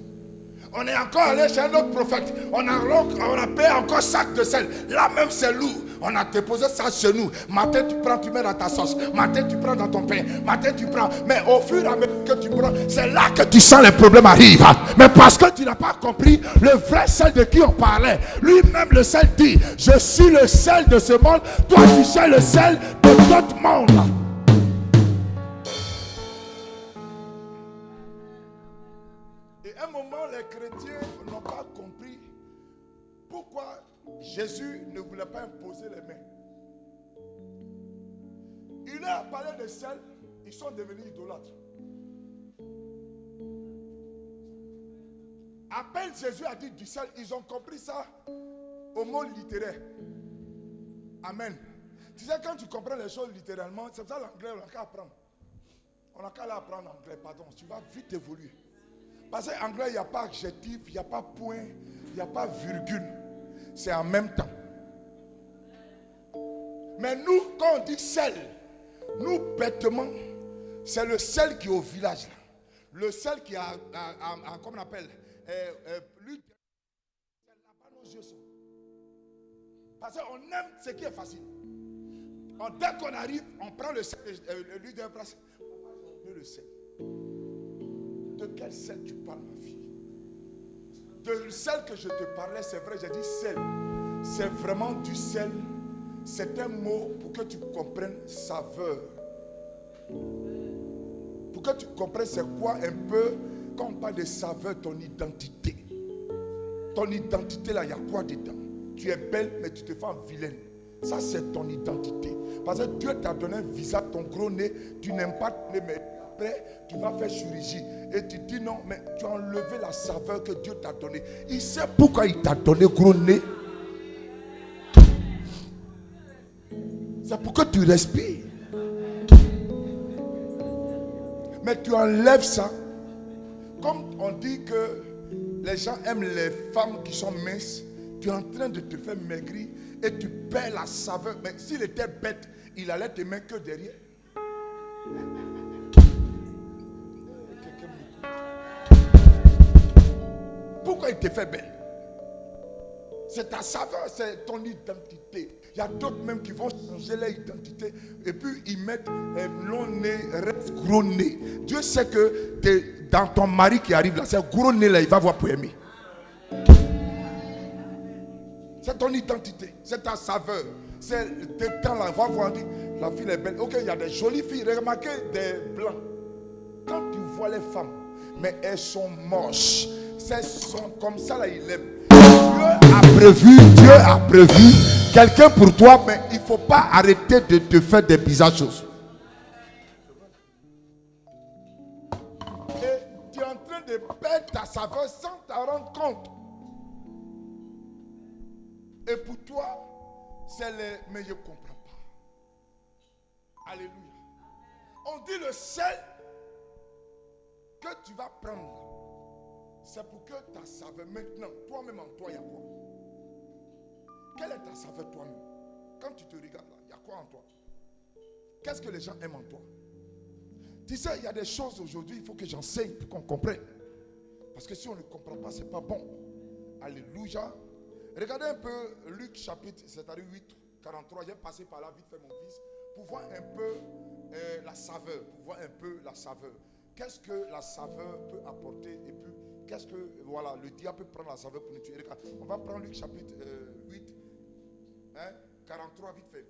On est encore allé chez un autre prophète. On a payé encore sac de sel. Là même c'est lourd. On a déposé ça chez nous. Matin tu prends, tu mets dans ta sauce. Matin tu prends dans ton pain. Matin tu prends. Mais au fur et à mesure que tu prends, c'est là que tu sens les problèmes arrivent. Mais parce que tu n'as pas compris le vrai sel de qui on parlait. Lui-même le sel dit, je suis le sel de ce monde. Toi tu es le sel de d'autres mondes. Et à un moment, les chrétiens n'ont pas compris pourquoi Jésus ne voulait pas imposer les mains. Il leur a parlé de sel, ils sont devenus idolâtres. À peine Jésus a dit du sel, ils ont compris ça au mot littéraire. Amen. Tu sais, quand tu comprends les choses littéralement, c'est ça l'anglais, on n'a qu'à apprendre. On n'a qu'à apprendre l'anglais, pardon. Tu vas vite évoluer. Parce qu'en anglais, il n'y a pas adjectif, il n'y a pas point, il n'y a pas virgule. C'est en même temps. Mais nous, quand on dit sel, nous, bêtement, c'est le sel qui est au village. Là. Le sel qui a, comment on appelle, lui, là-bas nos yeux sont. Parce qu'on aime ce qui est facile. Dès qu'on arrive, on prend le sel, l'huile de brasse. Le sel. De quel sel tu parles, ma fille? De sel que je te parlais, c'est vrai, j'ai dit sel. C'est vraiment du sel. C'est un mot pour que tu comprennes saveur. Pour que tu comprennes c'est quoi un peu, quand on parle de saveur, ton identité. Ton identité là, il y a quoi dedans? Tu es belle, mais tu te fais vilaine. Ça, c'est ton identité. Parce que Dieu t'a donné un visage, ton gros nez, tu n'aimes pas les mais après, tu vas faire chirurgie. Et tu dis non, mais tu as enlevé la saveur que Dieu t'a donnée. Il sait pourquoi il t'a donné gros nez. C'est pour que tu respires. Mais tu enlèves ça. Comme on dit que les gens aiment les femmes qui sont minces, tu es en train de te faire maigrir et tu perds la saveur. Mais s'il était bête, il allait te mettre que derrière. Pourquoi il te fait belle? C'est ta saveur, c'est ton identité. Il y a d'autres même qui vont changer leur identité et puis ils mettent un long nez, reste gros nez. Dieu sait que dans ton mari qui arrive là, c'est gros nez là, il va voir pour aimer. C'est ton identité, c'est ta saveur. C'est tes temps là, va voir, dire, la fille est belle. Ok, il y a des jolies filles, remarquez des blancs. Quand tu vois les femmes, mais elles sont moches. Elles sont comme ça là, il aime. Dieu a prévu quelqu'un pour toi, mais il ne faut pas arrêter de te faire des bizarres choses. Et tu es en train de perdre ta saveur sans t'en rendre compte. Et pour toi, c'est le mais je ne comprends pas. Alléluia. On dit le sel que tu vas prendre. C'est pour que ta saveur, maintenant, toi-même en toi, il y a quoi? Quelle est ta saveur toi-même? Quand tu te regardes là, il y a quoi en toi? Qu'est-ce que les gens aiment en toi? Tu sais, il y a des choses aujourd'hui, il faut que j'enseigne pour qu'on comprenne. Parce que si on ne comprend pas, ce n'est pas bon. Alléluia. Regardez un peu Luc chapitre, c'est-à-dire 8, 43. J'ai passé par là vite fait mon fils pour voir un peu la saveur. Pour voir un peu la saveur. Qu'est-ce que la saveur peut apporter et puis qu'est-ce que, voilà, le diable peut prendre la saveur pour nous tuer. Regarde, on va prendre Luc chapitre 8, 43, vite fait.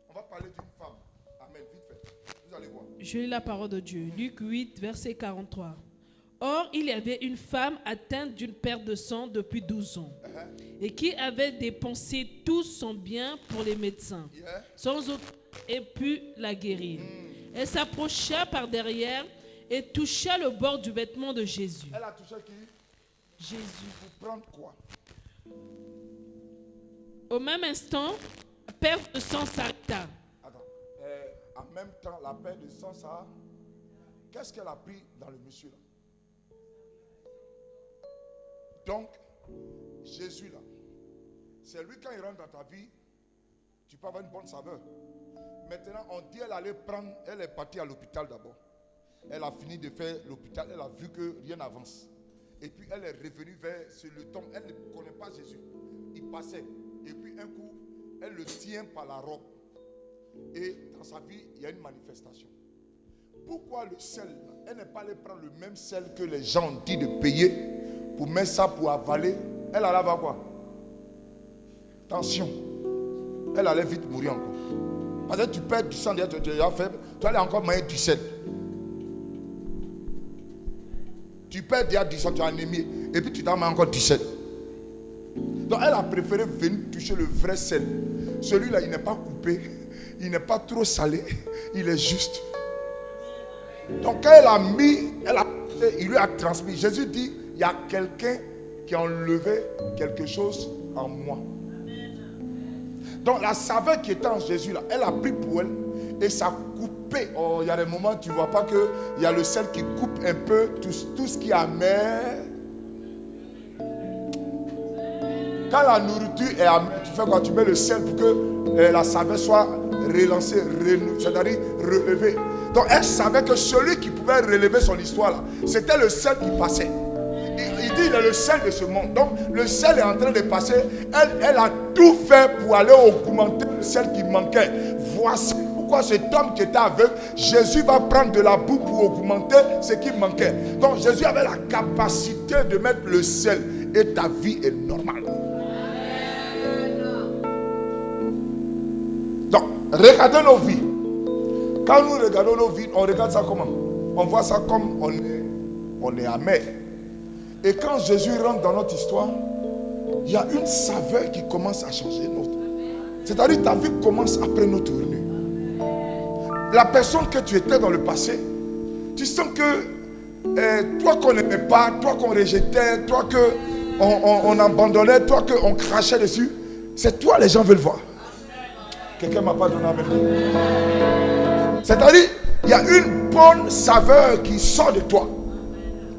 On va parler d'une femme. Amen, vite fait. Vous allez voir. Je lis la parole de Dieu. Luc 8, verset 43. Or, il y avait une femme atteinte d'une perte de sang depuis 12 ans et qui avait dépensé tout son bien pour les médecins, sans aucun ait pu la guérir. Elle s'approcha par derrière et toucha le bord du vêtement de Jésus. Elle a touché qui? Jésus. Pour prendre quoi? Au même instant, la perte de sang s'arrêta. Attends. En même temps, la perte de sang, ça. Qu'est-ce qu'elle a pris dans le monsieur là? Donc, Jésus là, c'est lui quand il rentre dans ta vie, tu peux avoir une bonne saveur. Maintenant, on dit elle allait prendre, elle est partie à l'hôpital d'abord. Elle a fini de faire l'hôpital, elle a vu que rien n'avance. Et puis elle est revenue vers le tombe, elle ne connaît pas Jésus. Il passait, et puis un coup, elle le tient par la robe. Et dans sa vie, il y a une manifestation. Pourquoi le sel? Elle n'est pas allée prendre le même sel que les gens ont dit de payer pour mettre ça pour avaler. Elle allait avoir quoi? Tension. Elle allait vite mourir encore. Parce que tu perds du sang, tu es déjà faible, tu allais encore manger du sel. Tu perds déjà du sang, tu es anémie, et puis tu t'en mets encore du sel. Donc elle a préféré venir toucher le vrai sel. Celui-là, il n'est pas coupé, il n'est pas trop salé, il est juste. Donc quand elle a mis, il lui a transmis. Jésus dit, il y a quelqu'un qui a enlevé quelque chose en moi. Donc la saveur qui était en Jésus là, elle a pris pour elle et ça a coupé. Oh, il y a des moments tu ne vois pas qu'il y a le sel qui coupe un peu tout ce qui est amer. Quand la nourriture est amère, tu fais quoi? Tu mets le sel pour que la saveur soit relancée, c'est-à-dire relevée. Donc elle savait que celui qui pouvait relever son histoire là, c'était le sel qui passait. Il dit il est le sel de ce monde. Donc le sel est en train de passer. Elle a tout fait pour aller augmenter le sel qui manquait. Voici pourquoi cet homme qui était aveugle, Jésus va prendre de la boue pour augmenter ce qui manquait. Donc Jésus avait la capacité de mettre le sel et ta vie est normale. Donc regardez nos vies. Quand nous regardons nos vies, on regarde ça comment? On voit ça comme on est amer. Et quand Jésus rentre dans notre histoire, il y a une saveur qui commence à changer notre. C'est-à-dire ta vie commence après notre venue. La personne que tu étais dans le passé, tu sens que toi qu'on n'aimait pas, toi qu'on rejetait, toi qu'on abandonnait, toi qu'on crachait dessus, c'est toi les gens veulent voir. Quelqu'un ne m'a pas donné un même. C'est-à-dire, il y a une bonne saveur qui sort de toi.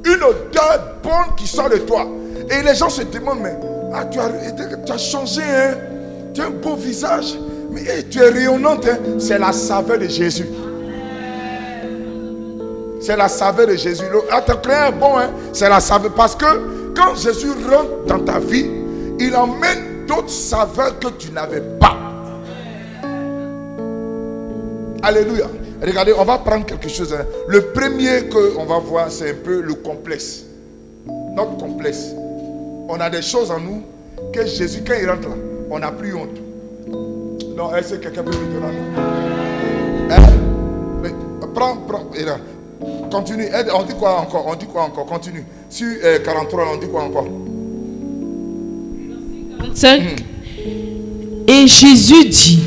Une odeur bonne qui sort de toi. Et les gens se demandent, mais tu as changé, hein? Tu as un beau visage, mais tu es rayonnante. Hein? C'est la saveur de Jésus. C'est la saveur de Jésus. Tu as créé un bon, hein? C'est la saveur. Parce que quand Jésus rentre dans ta vie, il emmène d'autres saveurs que tu n'avais pas. Alléluia. Regardez, on va prendre quelque chose. Hein. Le premier qu'on va voir, c'est un peu le complexe. Notre complexe. On a des choses en nous que Jésus, quand il rentre là, on n'a plus honte. Non, est-ce que quelqu'un peut me donner? Hein? Prends. Continue. On dit quoi encore? Continue. Sur 43, on dit quoi encore? 45. Et Jésus dit,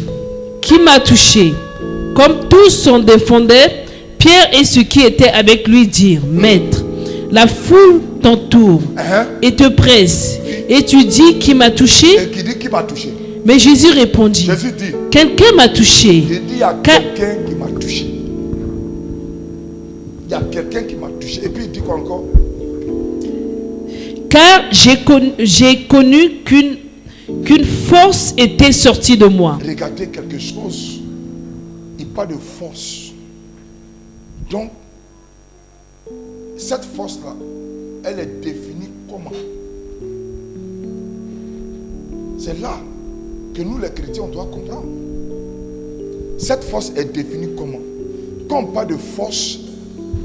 qui m'a touché? Comme tous s'en défendaient, Pierre et ceux qui étaient avec lui dirent, Maître, la foule t'entoure et te presse. Et tu dis qui m'a touché? Et qui dit qui m'a touché? Mais Jésus répondit, Jésus dit, quelqu'un m'a touché. Il dit, il y a quelqu'un qui m'a touché. Il y a quelqu'un qui m'a touché. Et puis il dit quoi encore? Car j'ai connu qu'une force était sortie de moi. Regardez quelque chose. Il parle de force. Donc, cette force-là, elle est définie comment? C'est là que nous les chrétiens, on doit comprendre. Cette force est définie comment? Quand on parle de force,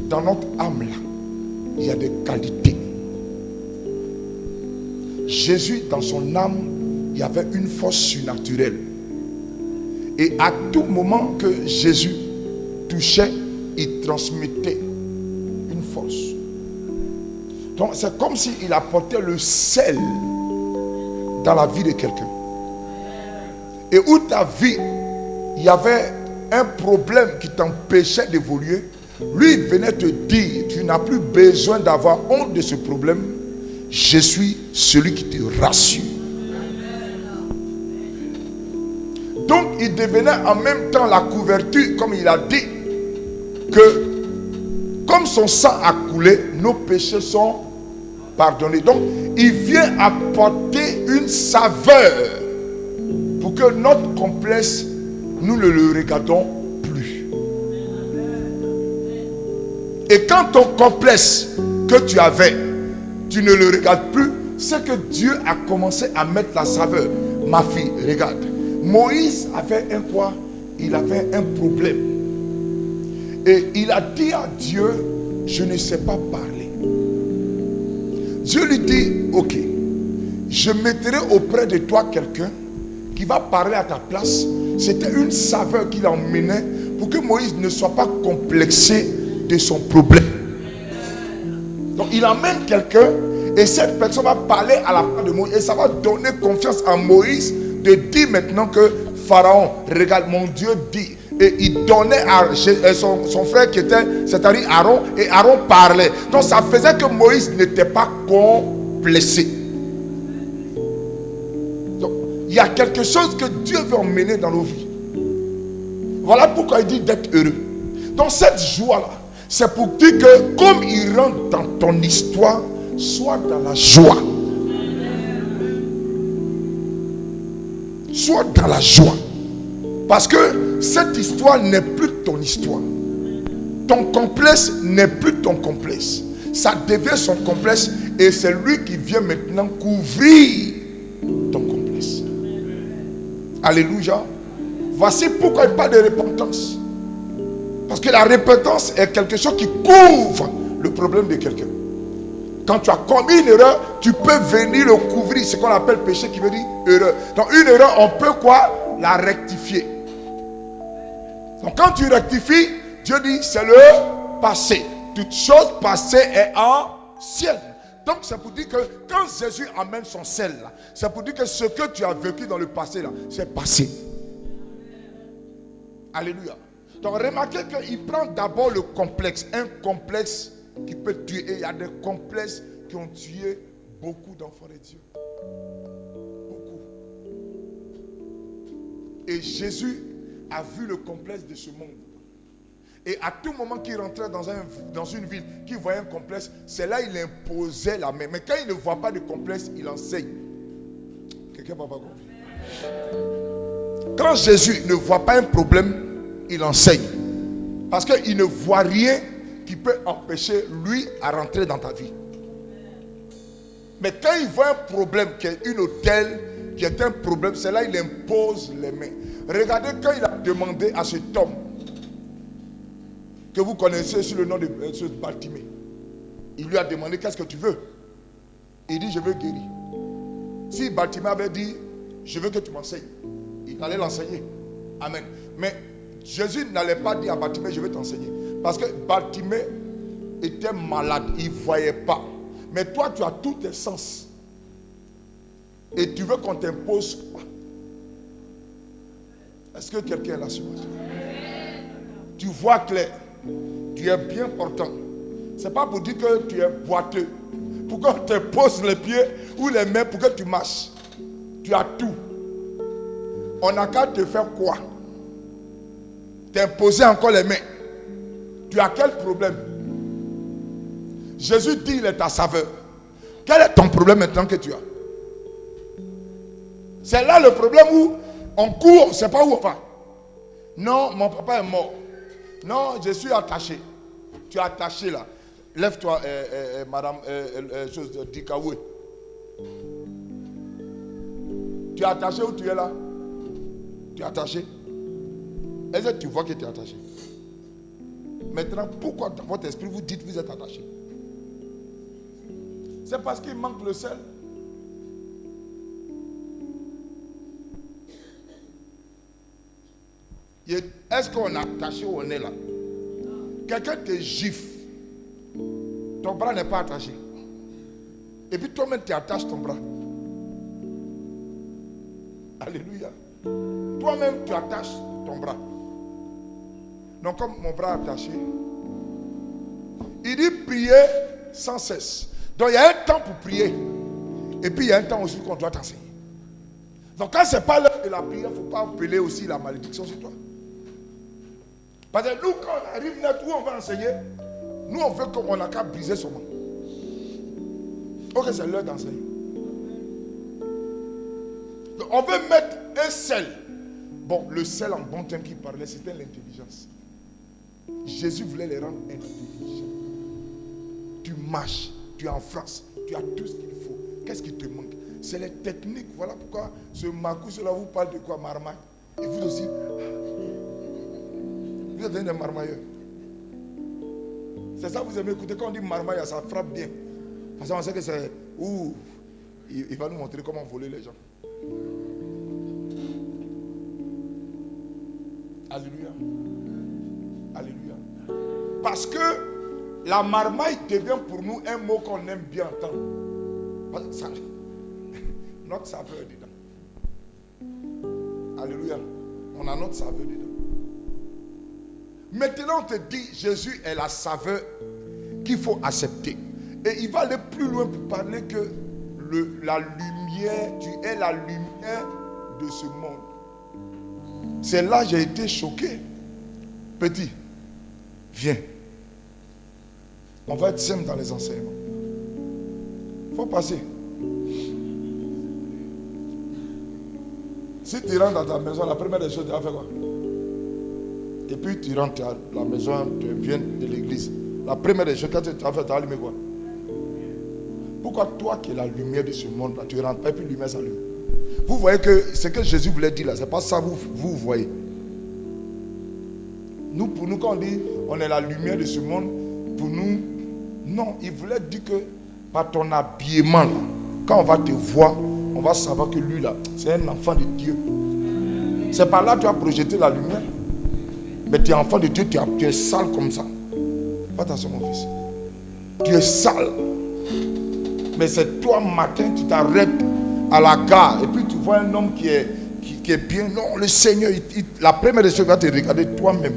dans notre âme là, il y a des qualités. Jésus, dans son âme, il y avait une force surnaturelle. Et à tout moment que Jésus touchait, il transmettait une force. Donc c'est comme s'il apportait le sel dans la vie de quelqu'un. Et où ta vie, il y avait un problème qui t'empêchait d'évoluer, lui il venait te dire, tu n'as plus besoin d'avoir honte de ce problème, je suis celui qui te rassure. Donc il devenait en même temps la couverture, comme il a dit, que comme son sang a coulé, nos péchés sont pardonnés. Donc il vient apporter une saveur pour que notre complexe, nous ne le regardons plus. Et quand ton complexe que tu avais, tu ne le regardes plus, c'est que Dieu a commencé à mettre la saveur. Ma fille, regarde. Moïse avait un quoi? Il avait un problème. Et il a dit à Dieu, je ne sais pas parler. Dieu lui dit, ok, je mettrai auprès de toi quelqu'un qui va parler à ta place. C'était une saveur qu'il emmenait pour que Moïse ne soit pas complexé de son problème. Donc il emmène quelqu'un Et cette personne va parler à la part de Moïse. Et ça va donner confiance à Moïse de dire maintenant que Pharaon, regarde, mon Dieu dit. Et il donnait à son frère qui était, c'est-à-dire Aaron, et Aaron parlait. Donc ça faisait que Moïse n'était pas complexé. Donc il y a quelque chose que Dieu veut emmener dans nos vies. Voilà pourquoi il dit d'être heureux. Donc cette joie-là, c'est pour dire que comme il rentre dans ton histoire, sois dans la joie. Sois dans la joie. Parce que cette histoire n'est plus ton histoire. Ton complexe n'est plus ton complexe. Ça devient son complexe et c'est lui qui vient maintenant couvrir ton complexe. Alléluia. Voici pourquoi il parle de repentance. Parce que la repentance est quelque chose qui couvre le problème de quelqu'un. Quand tu as commis une erreur, tu peux venir le couvrir. C'est ce qu'on appelle péché qui veut dire erreur. Donc une erreur, on peut quoi? La rectifier. Donc quand tu rectifies, Dieu dit c'est le passé. Toute chose passée est ancienne. Donc c'est pour dire que quand Jésus amène son sel là, c'est pour dire que ce que tu as vécu dans le passé là, c'est passé. Alléluia. Donc remarquez qu'il prend d'abord le complexe. Un complexe qui peut tuer. Et il y a des complexes qui ont tué beaucoup d'enfants de Dieu. Beaucoup. Et Jésus a vu le complexe de ce monde. Et à tout moment qu'il rentrait dans une ville, qu'il voyait un complexe, c'est là qu'il imposait la main. Mais quand il ne voit pas de complexe, il enseigne. Quelqu'un n'a pas compris. Quand Jésus ne voit pas un problème, il enseigne. Parce qu'il ne voit rien qui peut empêcher lui à rentrer dans ta vie. Mais quand il voit un problème qui est une hôtel, qui est un problème, c'est là qu'il impose les mains. Regardez quand il a demandé à cet homme que vous connaissez sous le nom de ce Bartimée. Il lui a demandé qu'est-ce que tu veux. Il dit je veux guérir. Si Bartimée avait dit je veux que tu m'enseignes, il allait l'enseigner. Amen. Mais Jésus n'allait pas dire à Bartimée je veux t'enseigner. Parce que Bartimée était malade, il ne voyait pas. Mais toi tu as tous tes sens. Et tu veux qu'on t'impose quoi? Est-ce que quelqu'un est là sur moi? Tu vois clair. Tu es bien portant. Ce n'est pas pour dire que tu es boiteux. Pourquoi on te pose les pieds ou les mains pour que tu marches? Tu as tout. On n'a qu'à te faire quoi? T'imposer encore les mains. Tu as quel problème? Jésus dit il est ta saveur. Quel est ton problème maintenant que tu as? C'est là le problème où on court, c'est pas où on va. Non, mon papa est mort. Non, je suis attaché. Tu es attaché là. Lève-toi, madame, chose de Dikaoué. Tu es attaché où tu es là? Tu es attaché? Est-ce que tu vois que tu es attaché? Maintenant, pourquoi dans votre esprit vous dites que vous êtes attaché? C'est parce qu'il manque le sel. Est-ce qu'on est attaché ou on est là? Quelqu'un te gifle. Ton bras n'est pas attaché. Et puis toi-même tu attaches ton bras. Alléluia. Toi-même tu attaches ton bras. Donc comme mon bras est attaché, il dit prier sans cesse. Donc il y a un temps pour prier. Et puis il y a un temps aussi qu'on doit t'enseigner. Donc quand ce n'est pas l'heure de la prière, il ne faut pas appeler aussi la malédiction sur toi. Parce que nous, quand on arrive là où on va enseigner, nous on veut qu'on n'a qu'à briser son main. Ok, c'est l'heure d'enseigner. Donc, on veut mettre un sel. Bon, le sel en bon temps qu'il parlait, c'était l'intelligence. Jésus voulait les rendre intelligents. Tu marches, tu es en France, tu as tout ce qu'il faut. Qu'est-ce qui te manque? C'est les techniques. Voilà pourquoi ce Marcus là vous parle de quoi? Marmaille. Et vous aussi, vous êtes des marmailleurs. C'est ça que vous aimez écouter. Quand on dit marmaille, ça frappe bien. Parce qu'on sait que c'est... Ouh, il va nous montrer comment voler les gens. Alléluia. Alléluia. Parce que la marmaille devient pour nous un mot qu'on aime bien entendre. Ça, notre saveur est dedans. Alléluia. On a notre saveur dedans. Maintenant, on te dit, Jésus est la saveur qu'il faut accepter. Et il va aller plus loin pour parler que la lumière, tu es la lumière de ce monde. C'est là que j'ai été choqué. Petit, viens. On va être simple dans les enseignements. Il faut passer. Si tu rentres dans ta maison, la première des choses, tu vas faire quoi? Et puis tu rentres à la maison, tu viens de l'église. La première des choses, quand tu vas faire, tu vas allumer quoi? Pourquoi toi qui es la lumière de ce monde, là, tu rentres pas et puis la lumière s'allume? Vous voyez que ce que Jésus voulait dire là, c'est pas ça vous voyez. Nous, pour nous, quand on dit on est la lumière de ce monde, pour nous, non, il voulait dire que par ton habillement là, quand on va te voir, on va savoir que lui là, c'est un enfant de Dieu. C'est par là que tu as projeté la lumière. Mais tu es enfant de Dieu, tu es sale comme ça. Fais attention mon fils. Tu es sale. Mais c'est toi matin, tu t'arrêtes à la gare et puis tu vois un homme qui est bien. Non, le Seigneur, la première des choses, va te regarder toi-même.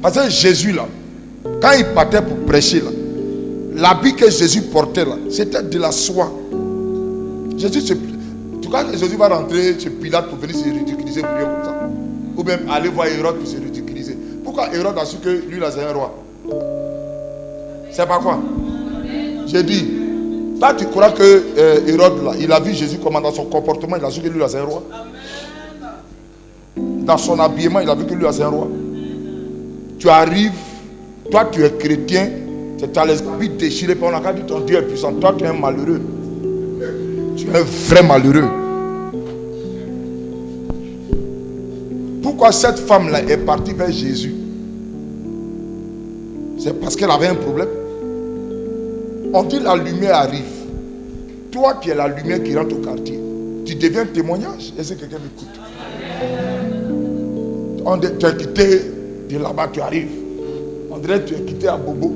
Parce que Jésus là, quand il partait pour prêcher là, l'habit que Jésus portait là, c'était de la soie. Jésus, tu crois que Jésus va rentrer chez Pilate pour venir se ridiculiser pour rien comme ça? Ou même aller voir Hérode pour se ridiculiser. Pourquoi Hérode a su que lui là c'est un roi? C'est pas quoi? J'ai dit, toi tu crois que Hérode là, il a vu Jésus comment dans son comportement, il a su que lui là c'est un roi? Dans son habillement, il a vu que lui là c'est un roi. Tu arrives, toi tu es chrétien, tu as les habits déchirés, puis on a dit ton Dieu est puissant. Toi tu es un malheureux. Tu es un vrai malheureux. Pourquoi cette femme-là est partie vers Jésus? C'est parce qu'elle avait un problème. On dit la lumière arrive. Toi qui es la lumière qui rentre au quartier, tu deviens témoignage. Est-ce que quelqu'un m'écoute? Tu es quitté de là-bas, tu arrives. On dirait que tu es quitté à Bobo.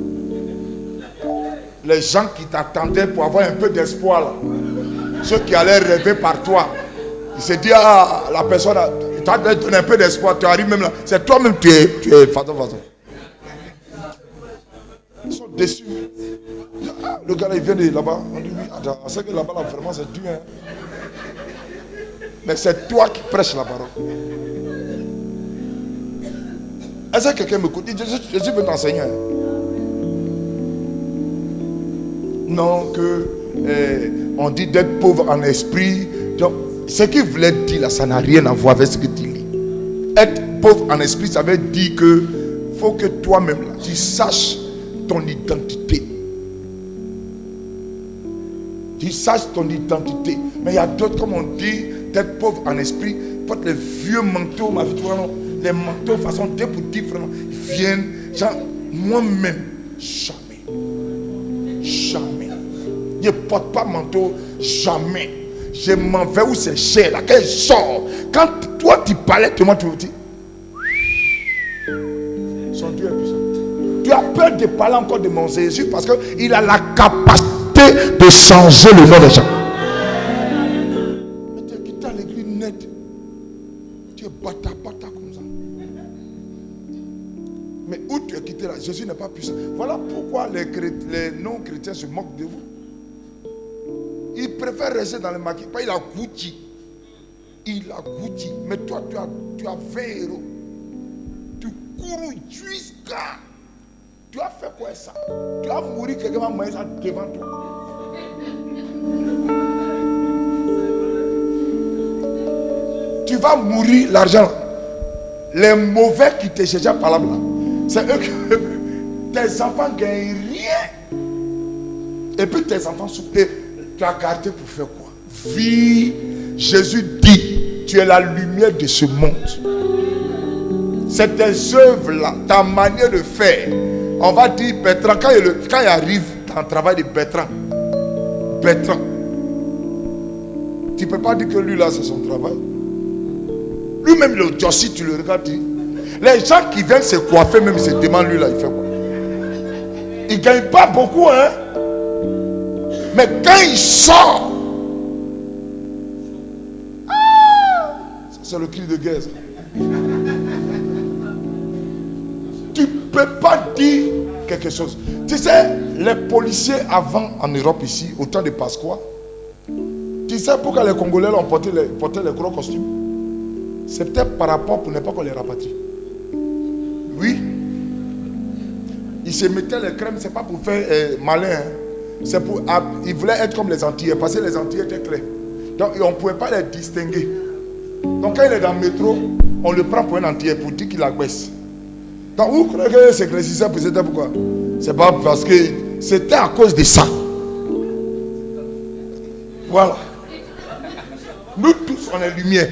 Les gens qui t'attendaient pour avoir un peu d'espoir là, ceux qui allaient rêver par toi, ils se disent, ah, la personne, tu as donné un peu d'espoir, tu arrives même là, c'est toi-même, tu es façon. Ils sont déçus. Ah, le gars là, il vient de là-bas. On dit, oui, attends, on sait que là-bas, là, vraiment, c'est dur. Hein. Mais c'est toi qui prêches la parole. Est-ce que quelqu'un m'écoute? Jésus veut t'enseigner. Hein. Non, on dit d'être pauvre en esprit. Donc, ce qu'il voulait dire là, ça n'a rien à voir avec ce que tu lis. Être pauvre en esprit, ça veut dire que faut que toi-même là, tu saches ton identité. Tu saches ton identité. Mais il y a d'autres, comme on dit, d'être pauvre en esprit. Porte les vieux manteaux, ma vie, tu vois, non? Les manteaux façon différente viennent. Genre, moi-même, jamais. Jamais. Je ne porte pas manteau, jamais. Je m'en vais où c'est cher, là, quand je sors. Quand toi tu parlais, tu m'as dit, son Dieu est puissant. Tu as peur de parler encore de mon Jésus parce qu'il a la capacité de changer le nom des gens. Mais tu es quitté à l'église net. Tu es bata comme ça. Mais où tu es quitté là, Jésus n'est pas puissant. Voilà pourquoi les non-chrétiens se moquent de vous. Il préfère rester dans le maquis. Pas il a Gucci. Il a Gucci. Mais toi, tu as 20 euros. Tu cours jusqu'à. Tu as fait quoi ça? Tu as mouru, quelqu'un va manger ça devant toi. Tu vas mourir l'argent. Les mauvais qui te cherchent par là, c'est eux qui. Tes enfants ne gagnent rien. Et puis tes enfants souffrent. Tu as gardé pour faire quoi? Vie. Jésus dit, tu es la lumière de ce monde. C'est tes œuvres là, ta manière de faire. On va dire Bertrand, quand il arrive dans le travail de Bertrand, tu ne peux pas dire que lui là c'est son travail. Lui-même le Jossi, tu le regardes. Les gens qui viennent se coiffer, même se demandent lui là, il fait quoi? Il ne gagne pas beaucoup, hein? Mais quand il sort, ça c'est le cri de guerre. Ça. Tu ne peux pas dire quelque chose. Tu sais, les policiers avant en Europe ici, au temps de Pasqua, tu sais pourquoi les Congolais ont porté les gros costumes? C'est peut-être par rapport pour ne pas qu'on les rapatrie. Oui. Ils se mettaient les crèmes, c'est pas pour faire malin. Hein. C'est pour, ils voulaient être comme les Antillais, parce que les Antillais étaient clairs. Donc on ne pouvait pas les distinguer. Donc quand il est dans le métro, on le prend pour un Antillais pour dire qu'il abaisse. Donc vous croyez que c'est éclaircisseur, c'était pourquoi? C'est pas parce que c'était à cause de ça. Voilà. Nous tous, on est lumière.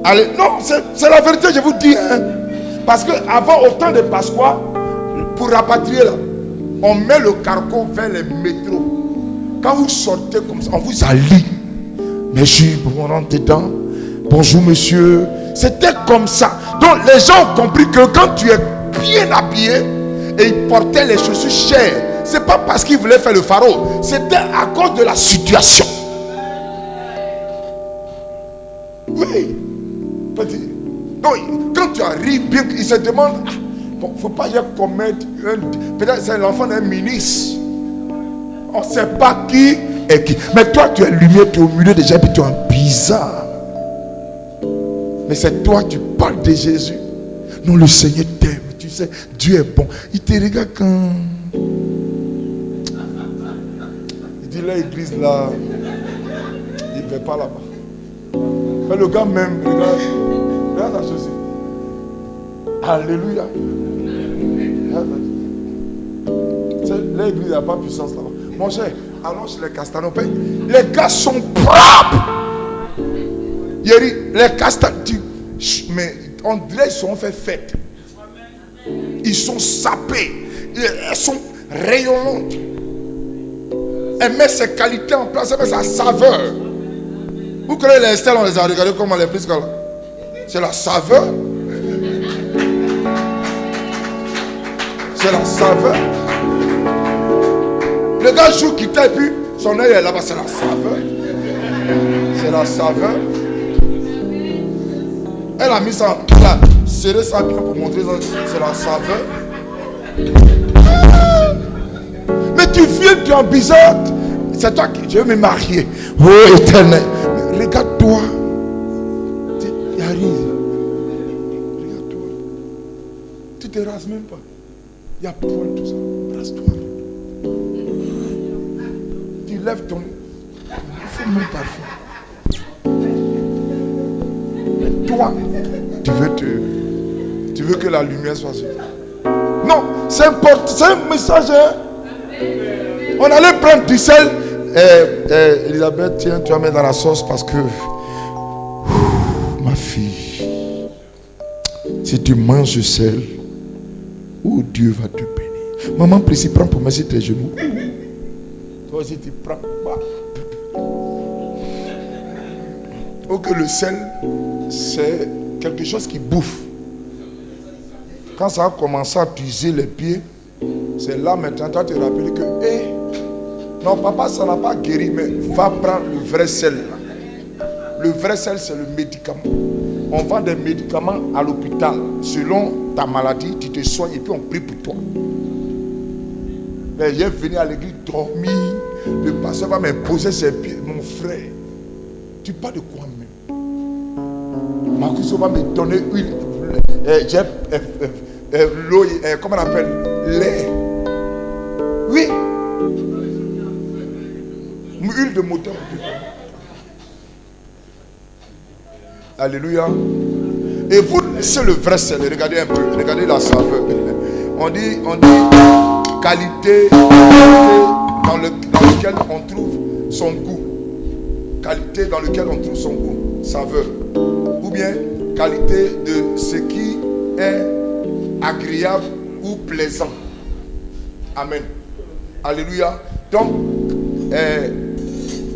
Allez, non, c'est la vérité, je vous dis. Hein. Parce qu'avant, au temps de Pasqua, pour rapatrier là, on met le cargo vers les métros. Quand vous sortez comme ça, on vous allie. Monsieur, on rentre dedans. Bonjour monsieur. C'était comme ça. Donc les gens ont compris que quand tu es bien habillé et ils portaient les chaussures chères, c'est pas parce qu'ils voulaient faire le pharaon, c'était à cause de la situation. Oui. Donc quand tu arrives bien, ils se demandent, bon, faut pas y commettre peut-être c'est l'enfant d'un ministre. On ne sait pas qui est qui. Mais toi tu es lumière, tu es au milieu des gens et puis tu es bizarre. Mais c'est toi, tu parles de Jésus. Non, le Seigneur t'aime. Tu sais, Dieu est bon. Il te regarde quand... Il dit, l'église là, il ne va pas là-bas. Mais le gars même, regarde la chose. Alléluia. L'église n'a pas puissance là-bas. Mon cher, allons chez les Castanopais. Les gars sont propres. Les Castanopais, mais on dirait qu'ils sont fait fête. Ils sont sapés. Elles sont rayonnantes. Elle met ses qualités en place, elle met sa saveur. Vous connaissez les stèles, on les a regardées comment les prises. C'est la saveur. C'est la saveur. Le gars joue qui t'a et puis son œil est là-bas, c'est la saveur. C'est la saveur. Elle a mis ça, elle a serré ça bien pour montrer ça, c'est la saveur. Mais tu viens, tu es en bizarre. C'est toi qui, je veux me marier. Oh éternel. Mais regarde-toi. Il arrive. Regarde-toi. Tu te rases même pas. Il y a poil tout ça. Rase-toi. Tu lèves ton... Il faut même parfum. Mais toi, tu veux que la lumière soit sur toi. Non, c'est important, c'est un message. Hein? On allait prendre du sel. Elisabeth, tiens, tu vas mettre dans la sauce parce que ma fille, si tu manges du sel, Dieu va te bénir. Maman, précis, prends pour moi sur tes genoux. Toi aussi, tu prends. Ok, le sel, c'est quelque chose qui bouffe. Quand ça a commencé à t'user les pieds, c'est là maintenant, tu vas te rappeler que, non, papa, ça n'a pas guéri, mais va prendre le vrai sel. Là. Le vrai sel, c'est le médicament. On vend des médicaments à l'hôpital. Selon ta maladie, tu te soignes et puis on prie pour toi. Mais il est venu à l'église dormir. Le pasteur va m'imposer ses pieds. Mon frère, tu parles de quoi même? Marcus va me donner huile. L'eau, comment on appelle? Lait. Oui. Huile de moteur. Alléluia. Et vous laissez le vrai sel. Regardez un peu. Regardez la saveur. On dit qualité dans lequel on trouve son goût. Qualité dans lequel on trouve son goût. Saveur. Ou bien qualité de ce qui est agréable ou plaisant. Amen. Alléluia. Donc,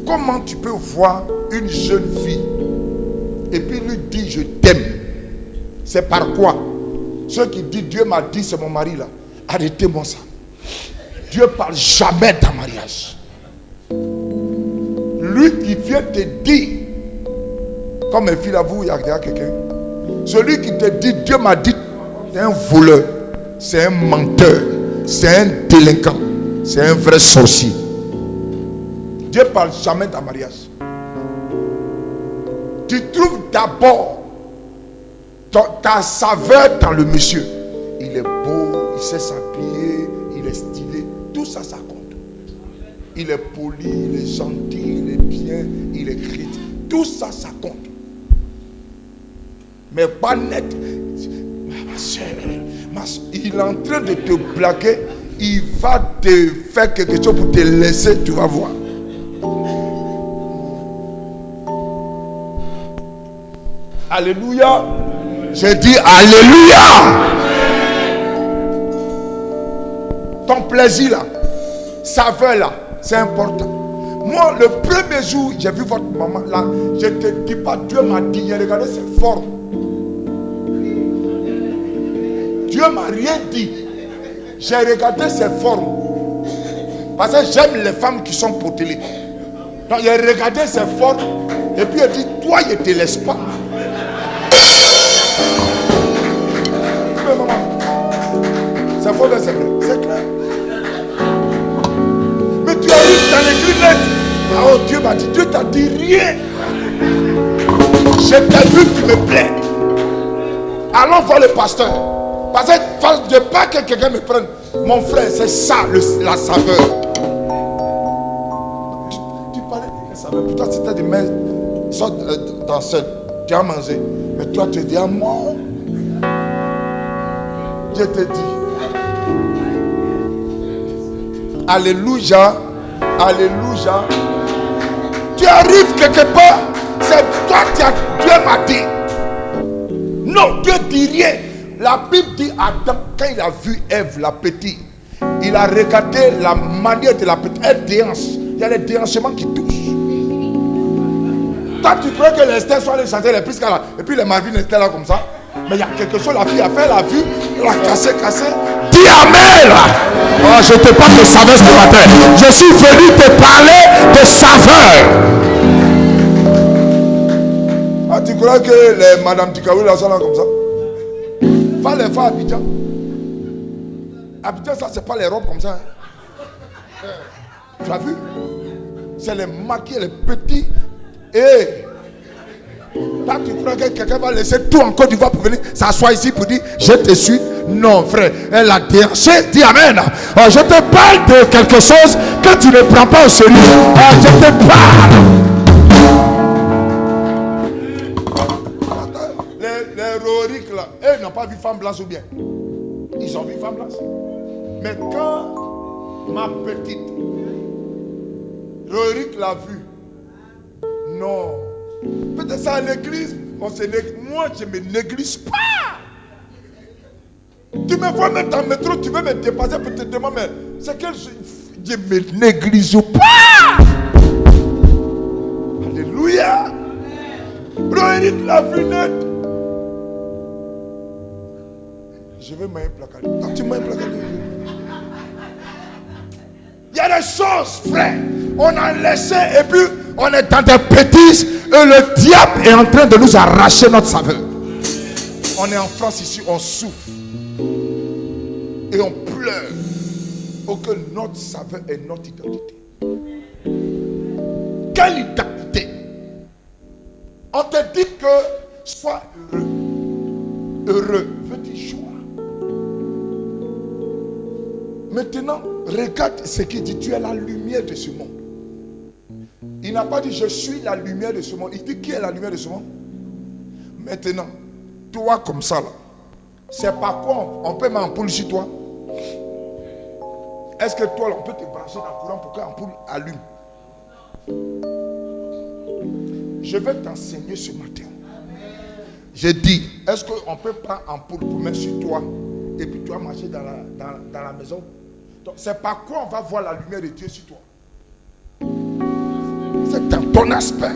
comment tu peux voir une jeune fille et puis lui dire je t'aime? C'est par quoi? Ceux qui disent Dieu m'a dit c'est mon mari là. Arrêtez-moi ça. Dieu parle jamais d'un mariage. Lui qui vient te dire, comme mes filles là, vous, il y a quelqu'un. Celui qui te dit, Dieu m'a dit, c'est un voleur, c'est un menteur, c'est un délinquant, c'est un vrai sorcier. Dieu parle jamais d'un mariage. Tu trouves d'abord ta saveur dans le monsieur. Il est beau, il sait s'habiller, il est stylé. Tout ça, ça compte. Il est poli, il est gentil, il est bien, il est critique. Tout ça, ça compte. Mais pas net. Ma soeur, il est en train de te blaguer. Il va te faire quelque chose pour te laisser, tu vas voir. Alléluia. J'ai dit Alléluia. Ton plaisir là, saveur là, c'est important. Moi, le premier jour, j'ai vu votre maman là, je ne te dis pas, Dieu m'a dit, j'ai regardé ses formes. Dieu m'a rien dit. J'ai regardé ses formes. Parce que j'aime les femmes qui sont potelées. Donc j'ai regardé ses formes. Et puis il dit, toi, je ne te laisse pas. Mais maman, c'est faux, c'est vrai. C'est clair. Mais tu arrives dans l'église net. Oh, Dieu m'a dit, Dieu t'a dit rien. Je t'ai vu, tu me plais. Allons voir le pasteur. Parce que je ne veux pas que quelqu'un me prenne. Mon frère, c'est ça la saveur. Tu parlais de la saveur. Pour toi, c'était des mains dans cette. Tu as mangé. Mais toi, tu dis à moi. Je te dis. Alléluia. Alléluia. Tu arrives quelque part. C'est toi qui as. Dieu m'a dit. Non, Dieu dit rien. La Bible dit Adam, quand il a vu Ève, la petite, il a regardé la manière de la petite. Elle déhanche. Il y a les déhanchements qui touchent. Toi, tu crois que les stères sont allés chanter les prises là. Et puis les Marvin étaient là comme ça. Mais il y a quelque chose, la fille a fait, elle a vu, elle a cassé. Dis Amen. Oh, je te parle de saveur ce matin. Je suis venu te parler de saveur. Ah, tu crois que les Madame Tikaoui là sont là comme ça? Va les voir à Abidjan. Abidjan, ça, c'est pas les robes comme ça. Hein. Tu as vu? C'est les maquillés, les petits. Et là, tu crois que quelqu'un va laisser tout en Côte d'Ivoire pour venir s'asseoir ici pour dire je te suis? Non, frère. Elle a déhanché. Dis Amen. Oh, je te parle de quelque chose que tu ne prends pas au sérieux. Oh, je te parle. Les Roriques là, eux n'ont pas vu femme blanche ou bien? Ils ont vu femme blanche. Mais quand ma petite Rorique l'a vu, non. Peut-être ça à l'église, moi je ne me néglige pas. Tu me vois mettre dans le métro, tu veux me dépasser pour te demander, mais c'est que je ne me néglige pas. Alléluia. Rorique l'a vu net. Je vais m'implacaler. Tu m'implacaler. Il y a des choses, frère. On a laissé et puis on est dans des bêtises et le diable est en train de nous arracher notre saveur. On est en France ici, on souffre et on pleure pour que notre saveur est notre identité. Quelle identité? On te dit que sois heureux. Heureux veut dire joie. Maintenant, regarde ce qu'il dit. Tu es la lumière de ce monde. Il n'a pas dit je suis la lumière de ce monde. Il dit qui est la lumière de ce monde? Maintenant, toi comme ça là, c'est pas quoi on peut mettre ampoule sur toi. Est-ce que toi là, on peut te brancher dans le courant pour que l'ampoule allume? Je vais t'enseigner ce matin. J'ai dit, est-ce qu'on peut prendre ampoule pour mettre sur toi et puis tu vas marcher dans la maison? Donc, c'est par quoi on va voir la lumière de Dieu sur toi. C'est dans ton aspect.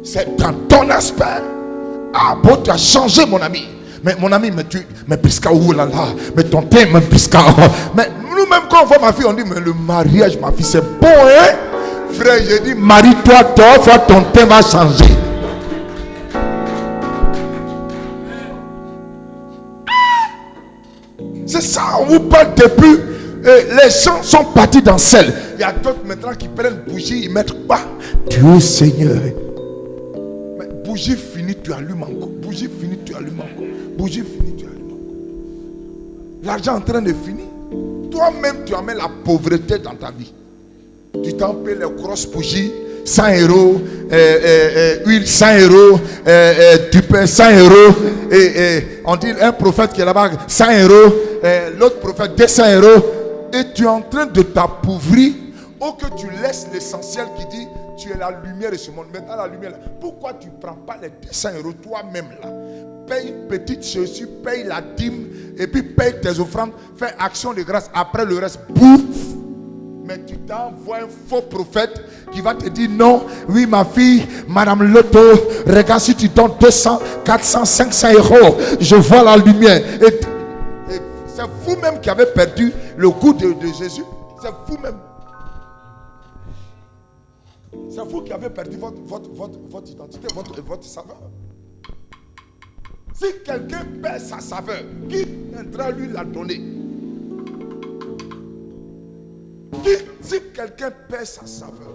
C'est dans ton aspect. Ah bon, tu as changé mon ami. Mais mon ami, mais Prisca, oh là là, mais ton thème, mais Prisca, mais nous-mêmes quand on voit ma fille, on dit, mais le mariage, ma fille, c'est bon, hein? Frère, je dis, marie-toi, toi, ton teint va changer. C'est ça, on vous parle depuis. Les gens sont partis dans celle. Il y a d'autres maintenant qui prennent bougie, ils mettent quoi? Dieu Seigneur. Mais bougie finie, tu allumes encore. Bougie finie, tu allumes encore. Bougie finie, tu allumes encore. L'argent est en train de finir. Toi-même, tu amènes la pauvreté dans ta vie. Tu t'en payes les grosses bougies, 100 euros, huile 100 euros, tu payes 100 euros, et on dit un prophète qui est là-bas, 100 euros, l'autre prophète 200 euros, et tu es en train de t'appauvrir, ou que tu laisses l'essentiel qui dit, tu es la lumière de ce monde. Maintenant la lumière, là, pourquoi tu ne prends pas les 200 euros toi-même là? Paye une petite chaussure, paye la dîme, et puis paye tes offrandes, fais action de grâce, après le reste, bouffe. Mais tu t'envoies un faux prophète qui va te dire non, oui ma fille, Madame Loto, regarde si tu donnes 200, 400, 500 euros, je vois la lumière. Et c'est vous-même qui avez perdu le goût de Jésus. C'est vous-même. C'est vous qui avez perdu votre identité, votre saveur. Si quelqu'un perd sa saveur, qui viendra lui la donner? Si quelqu'un perd sa saveur,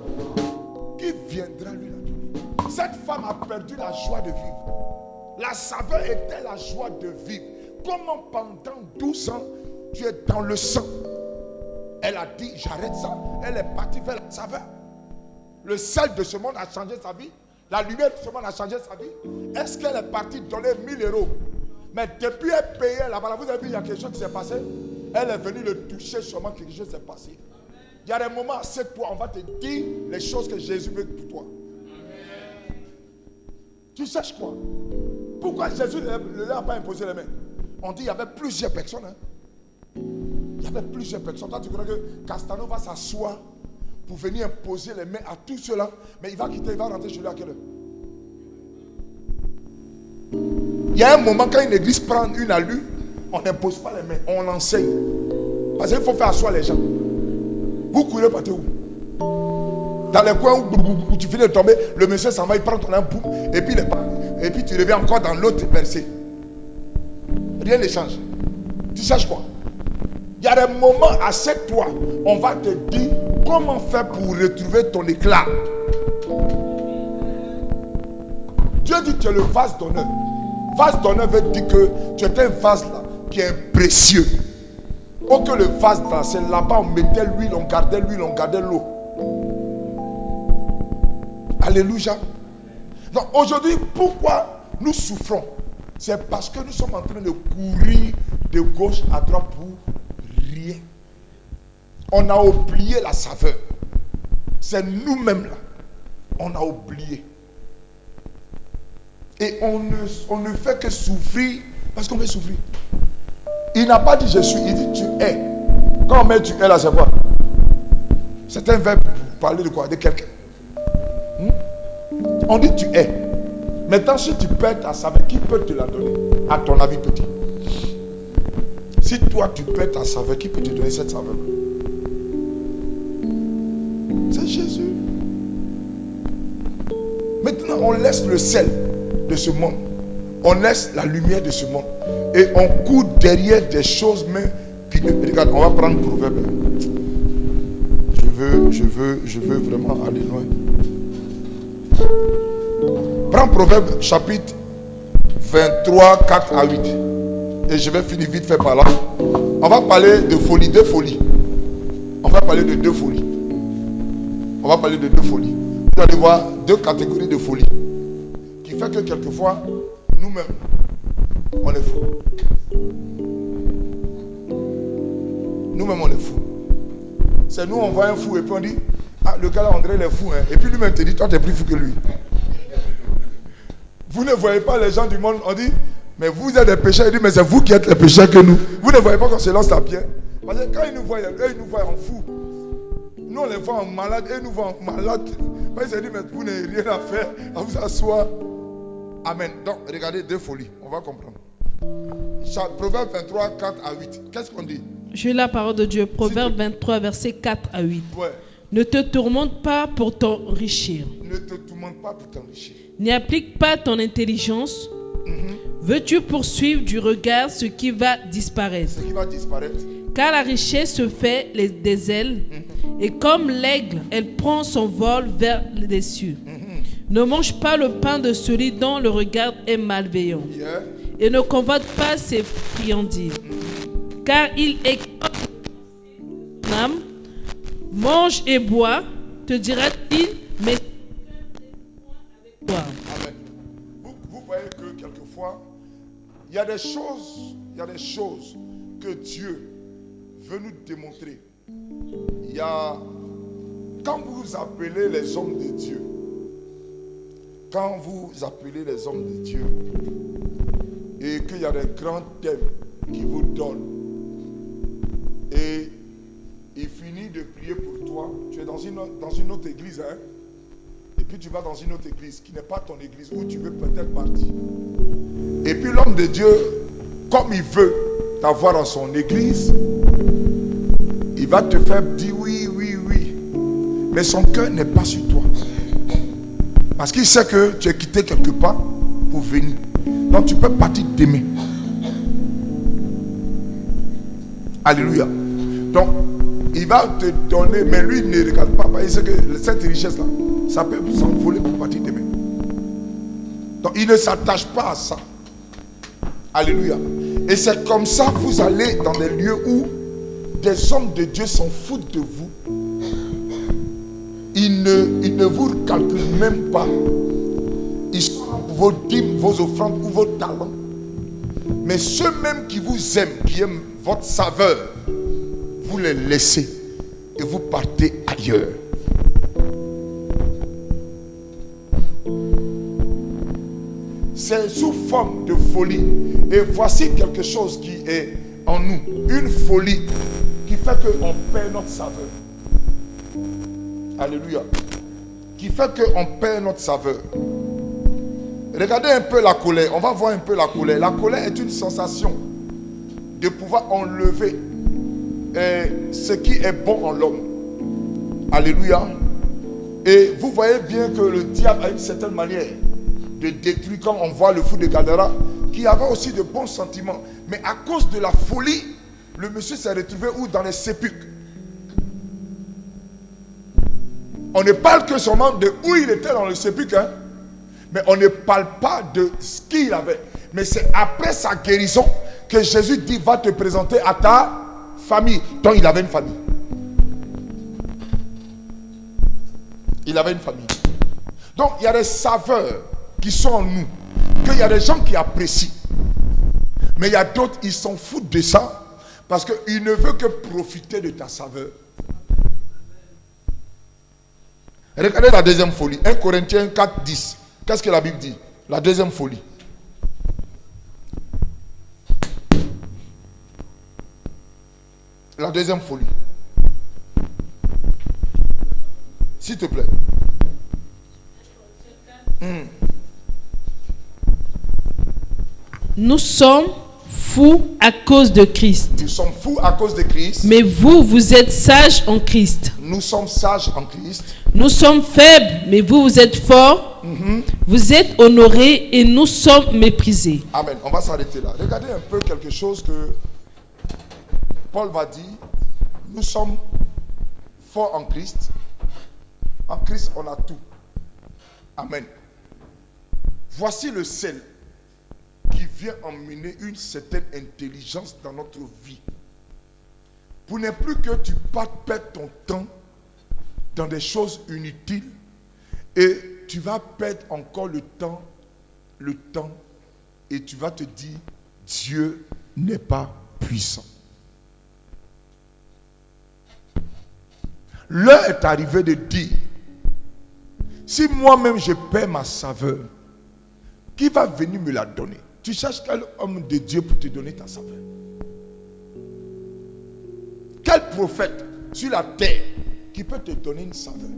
qui viendra lui la donner? Cette femme a perdu la joie de vivre. La saveur était la joie de vivre. Comment pendant 12 ans, tu es dans le sang? Elle a dit, j'arrête ça. Elle est partie vers la saveur. Le sel de ce monde a changé sa vie. La lumière de ce monde a changé sa vie. Est-ce qu'elle est partie donner 1000 euros? Mais depuis elle payait là-bas, vous avez vu, il y a quelque chose qui s'est passé. Elle est venue le toucher, sûrement quelque chose s'est passé. Il y a des moments, c'est toi, on va te dire les choses que Jésus veut pour toi. Tu cherches quoi? Pourquoi Jésus ne leur a pas imposé les mains? On dit qu'il y avait plusieurs personnes. Hein? Il y avait plusieurs personnes. Toi, tu crois que Castano va s'asseoir pour venir imposer les mains à tous ceux-là, mais il va quitter, il va rentrer chez lui à quelle heure? Il y a un moment, quand une église prend une allure, on n'impose pas les mains, on l'enseigne. Parce qu'il faut faire asseoir les gens. Vous courez partout où? Dans les coins où tu finis de tomber, le monsieur s'en va, il prend ton ampoule, et puis tu reviens encore dans l'autre verset. Rien ne change. Tu cherches quoi? Il y a des moments, assieds-toi, on va te dire comment faire pour retrouver ton éclat. Dieu dit que tu es le vase d'honneur. Vase d'honneur veut dire que tu es un vase là qui est précieux. Pour que le vase là, c'est là-bas, on mettait l'huile, on gardait l'eau. Alléluia. Donc aujourd'hui, pourquoi nous souffrons? C'est parce que nous sommes en train de courir de gauche à droite pour rien. On a oublié la saveur. C'est nous-mêmes là. On a oublié. Et on ne fait que souffrir parce qu'on veut souffrir. Il n'a pas dit je suis, il dit tu es. Quand on met tu es là, c'est quoi? C'est un verbe pour parler de quoi? De quelqu'un. On dit tu es. Maintenant, si tu perds ta saveur, qui peut te la donner? À ton avis, petit. Si toi tu perds ta saveur, qui peut te donner cette saveur? C'est Jésus. Maintenant, on laisse le sel de ce monde. On laisse la lumière de ce monde. Et on court derrière des choses, mais qui ne... Regarde, on va prendre Proverbe. Je veux vraiment aller loin. Prends Proverbe chapitre 23, 4 à 8. Et je vais finir vite fait par là. On va parler de folie, deux folies. On va parler de deux folies. On va parler de deux folies. Vous allez voir deux catégories de folie. Qui fait que quelquefois, nous-mêmes, on est fous. Nous-mêmes, on est fous. C'est nous, on voit un fou et puis on dit, ah, le gars là, André, il est fou. Hein. Et puis lui-même te dit, toi, tu es plus fou que lui. Vous ne voyez pas les gens du monde, on dit, mais vous êtes des pécheurs. Il dit, mais c'est vous qui êtes les pécheurs que nous. Vous ne voyez pas qu'on se lance la pierre. Parce que quand ils nous voient, eux, ils nous voient en fou. Nous, on les voit en malade, eux, ils nous voient en malade. Parce qu'ils se disent, mais vous n'avez rien à faire, à vous asseoir. Amen. Donc, regardez deux folies. On va comprendre. Proverbe 23, 4 à 8. Qu'est-ce qu'on dit? Je lis la parole de Dieu, Proverbe 23, versets 4 à 8. Ouais. Ne te tourmente pas pour t'enrichir. Ne te tourmente pas pour t'enrichir. N'y applique pas ton intelligence. Veux-tu poursuivre du regard ce qui va disparaître? Ce qui va disparaître. Car la richesse se fait des ailes, et comme l'aigle, elle prend son vol vers les cieux. Ne mange pas le pain de celui dont le regard est malveillant, Yeah. et ne convoite pas ses friandises, car il est ton âme. Mange et bois, te dira-t-il, mais avec toi. Amen. Vous voyez que quelquefois, il y a des choses que Dieu veut nous démontrer. Il y a, quand vous appelez les hommes de Dieu, et qu'il y a des grands thèmes qui vous donnent, et il finit de prier pour toi, tu es dans une autre église, hein? Et puis tu vas dans une autre église qui n'est pas ton église, où tu veux peut-être partir. Et puis l'homme de Dieu, comme il veut t'avoir dans son église, il va te faire dire oui, oui, oui. Mais son cœur n'est pas sur toi. Parce qu'il sait que tu es quitté quelque part pour venir. Donc tu peux partir demain. Alléluia. Donc, il va te donner, mais lui ne regarde pas. Il sait que cette richesse-là, ça peut s'envoler pour partir demain. Donc, il ne s'attache pas à ça. Alléluia. Et c'est comme ça que vous allez dans des lieux où des hommes de Dieu s'en foutent de vous. Ils ne vous calculent même pas. Ils sont vos dîmes, vos offrandes ou vos talents. Mais ceux même qui vous aiment, qui aiment votre saveur, vous les laissez et vous partez ailleurs. C'est sous forme de folie. Et voici quelque chose qui est en nous. Une folie qui fait qu'on perd notre saveur. Alléluia. Qui fait qu'on perd notre saveur. Regardez un peu la colère. On va voir un peu la colère. La colère est une sensation de pouvoir enlever ce qui est bon en l'homme. Alléluia. Et vous voyez bien que le diable a une certaine manière de détruire, quand on voit le fou de Gadara, qui avait aussi de bons sentiments. Mais à cause de la folie, le monsieur s'est retrouvé où? Dans les sépulcres. On ne parle que seulement de où il était dans le sépulcre, hein? Mais on ne parle pas de ce qu'il avait. Mais c'est après sa guérison que Jésus dit, va te présenter à ta famille. Donc il avait une famille. Il avait une famille. Donc il y a des saveurs qui sont en nous, qu'il y a des gens qui apprécient. Mais il y a d'autres, ils s'en foutent de ça, parce qu'ils ne veulent que profiter de ta saveur. Regardez la deuxième folie. 1 Corinthiens 4, 10. Qu'est-ce que la Bible dit? La deuxième folie. La deuxième folie. S'il te plaît. Nous sommes fous à cause de Christ. Nous sommes fous à cause de Christ. Mais vous, vous êtes sages en Christ. Nous sommes sages en Christ. Nous sommes faibles, mais vous, vous êtes forts. Vous êtes honorés et nous sommes méprisés. Amen. On va s'arrêter là. Regardez un peu quelque chose que Paul va dire. Nous sommes forts en Christ. En Christ, on a tout. Amen. Voici le sel qui vient emmener une certaine intelligence dans notre vie. Pour ne plus que tu perdes ton temps dans des choses inutiles et tu vas perdre encore le temps et tu vas te dire, Dieu n'est pas puissant. L'heure est arrivée de dire, si moi-même je perds ma saveur, qui va venir me la donner? Tu cherches quel homme de Dieu pour te donner ta saveur? Quel prophète sur la terre qui peut te donner une saveur?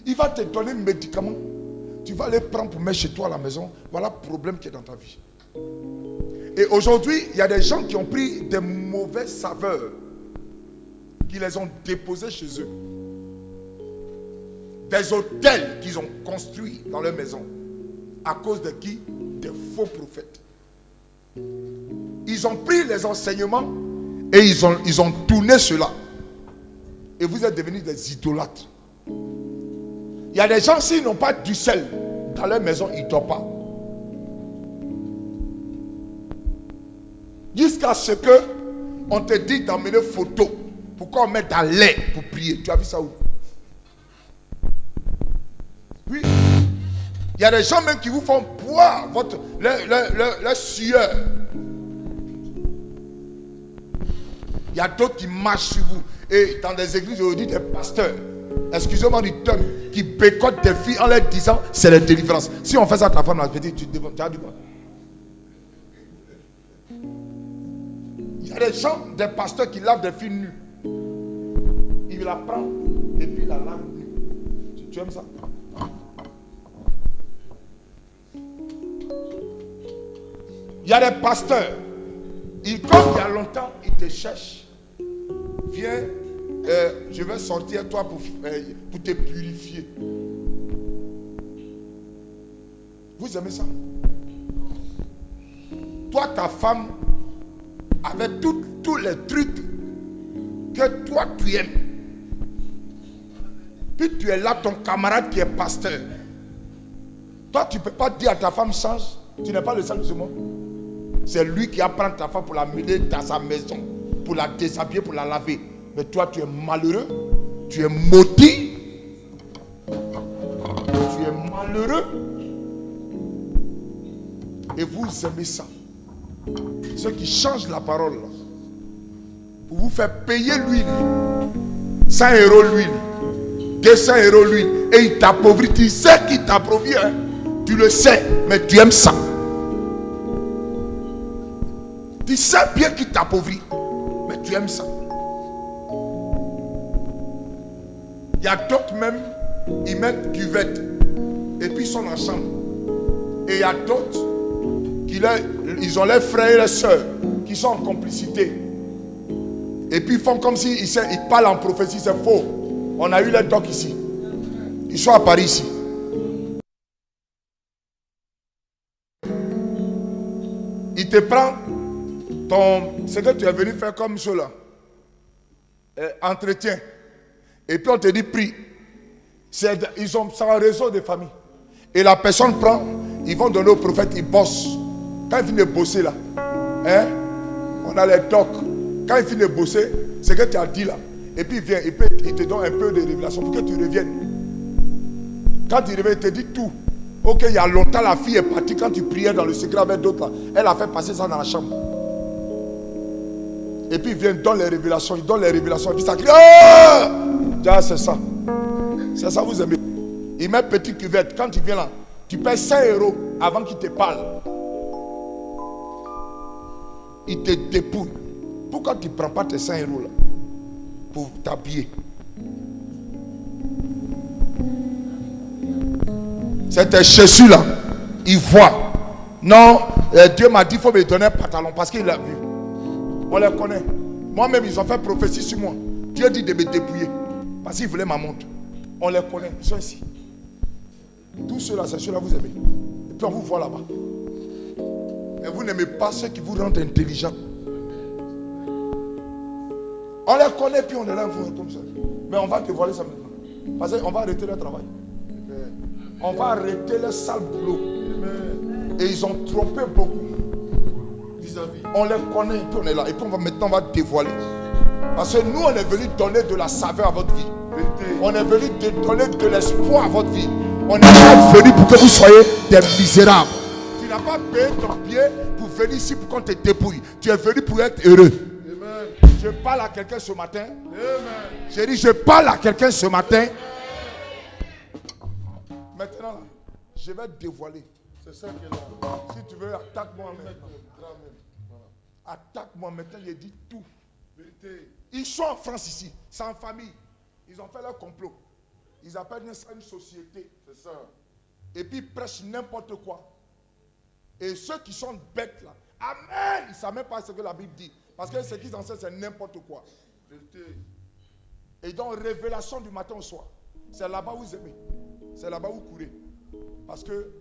Il va te donner un médicament. Tu vas les prendre pour mettre chez toi à la maison. Voilà le problème qui est dans ta vie. Et aujourd'hui, il y a des gens qui ont pris des mauvaises saveurs, qui les ont déposées chez eux. Des hôtels qu'ils ont construits dans leur maison. À cause de qui? Des faux prophètes. Ils ont pris les enseignements et ils ont tourné cela. Et vous êtes devenus des idolâtres. Il y a des gens, s'ils n'ont pas du sel dans leur maison, ils ne dorment pas. Jusqu'à ce que on te dit d'emmener photo. Pourquoi on met dans lait pour prier? Tu as vu ça où? Oui. Il y a des gens même qui vous font boire leur sueur. Il y a d'autres qui marchent sur vous. Et dans des églises aujourd'hui, des pasteurs, excusez-moi du terme, qui bécotent des filles en leur disant c'est la délivrance. Si on fait ça à ta femme, tu as dit quoi? Il y a des gens, des pasteurs qui lavent des filles nues. Il la prend et puis il la lave nue. Tu aimes ça? Il y a des pasteurs, comme il y a longtemps, ils te cherchent. Viens, je vais sortir toi pour te purifier. Vous aimez ça? Toi, ta femme, avec tous les trucs que toi tu aimes. Puis tu es là, ton camarade qui est pasteur. Toi, tu ne peux pas dire à ta femme change. Tu n'es pas le seul de ce monde. C'est lui qui apprend ta femme pour la mener dans sa maison, pour la déshabiller, pour la laver. Mais toi, tu es malheureux, tu es maudit, tu es malheureux. Et vous aimez ça. Ceux qui changent la parole, là, pour vous faire payer l'huile, 100 € l'huile, 200 € l'huile, et il t'appauvrit. Tu sais qu'il t'appauvrit, hein? Tu le sais, mais tu aimes ça. Tu sais bien qu'il t'appauvrit, mais tu aimes ça. Il y a d'autres même, ils mettent cuvette et puis ils sont en chambre. Et il y a d'autres qui ils ont leurs frères et leurs soeurs qui sont en complicité. Et puis ils font comme si ils parlent en prophétie, c'est faux. On a eu les docs ici. Ils sont à Paris ici. Il te prend ce que tu es venu faire comme cela. Entretien. Et puis on te dit prie. Ils ont ça un réseau de famille. Et la personne prend, ils vont donner au prophète, ils bossent. Quand ils finissent de bosser là, hein, on a les docs. Quand ils finissent de bosser, c'est ce que tu as dit là. Et puis il vient, il te donne un peu de révélation pour que tu reviennes. Quand il revient, il te dit tout. Ok, il y a longtemps, la fille est partie quand tu priais dans le secret avec d'autres là. Elle a fait passer ça dans la chambre. Et puis il vient, il donne les révélations, il donne les révélations. Et puis ça crie. Ah, c'est ça. C'est ça, vous aimez. Il met petite cuvette. Quand tu viens là, tu payes 5 € avant qu'il te parle. Il te dépouille. Pourquoi tu ne prends pas tes 5 € là pour t'habiller? C'est tes chaussures là. Il voit. Non, Dieu m'a dit qu'il faut me donner un pantalon parce qu'il l'a vu. On les connaît. Moi-même, ils ont fait prophétie sur moi. Dieu dit de me dépouiller. Parce qu'il voulait ma montre. On les connaît. Ils sont ici. Tous ceux-là, c'est ceux-là que vous aimez. Et puis on vous voit là-bas. Et vous n'aimez pas ceux qui vous rendent intelligents. On les connaît, puis on est là, comme ça. Mais on va te voiler ça maintenant. Parce qu'on va arrêter le travail. On va arrêter le sale boulot. Et ils ont trompé beaucoup. On les connaît, et puis on est là. Et puis maintenant, on va dévoiler. Parce que nous, on est venu donner de la saveur à votre vie. On est venu donner de l'espoir à votre vie. On n'est pas venu pour que vous soyez des misérables. Tu n'as pas payé ton billet pour venir ici pour qu'on te dépouille. Tu es venu pour être heureux. Amen. Je parle à quelqu'un ce matin. Amen. J'ai dit, je parle à quelqu'un ce matin. Maintenant, là, je vais te dévoiler. C'est ça qui est là. Si tu veux, attaque-moi maintenant. Attaque-moi maintenant, j'ai dit tout. Ils sont en France ici, c'est en famille. Ils ont fait leur complot. Ils appellent ça une société. C'est ça. Et puis ils prêchent n'importe quoi. Et ceux qui sont bêtes là, Amen. Ils ne savent même pas ce que la Bible dit. Parce que ce qu'ils enseignent, c'est n'importe quoi. Et donc, révélation du matin au soir. C'est là-bas où vous aimez. C'est là-bas où vous courez. Parce que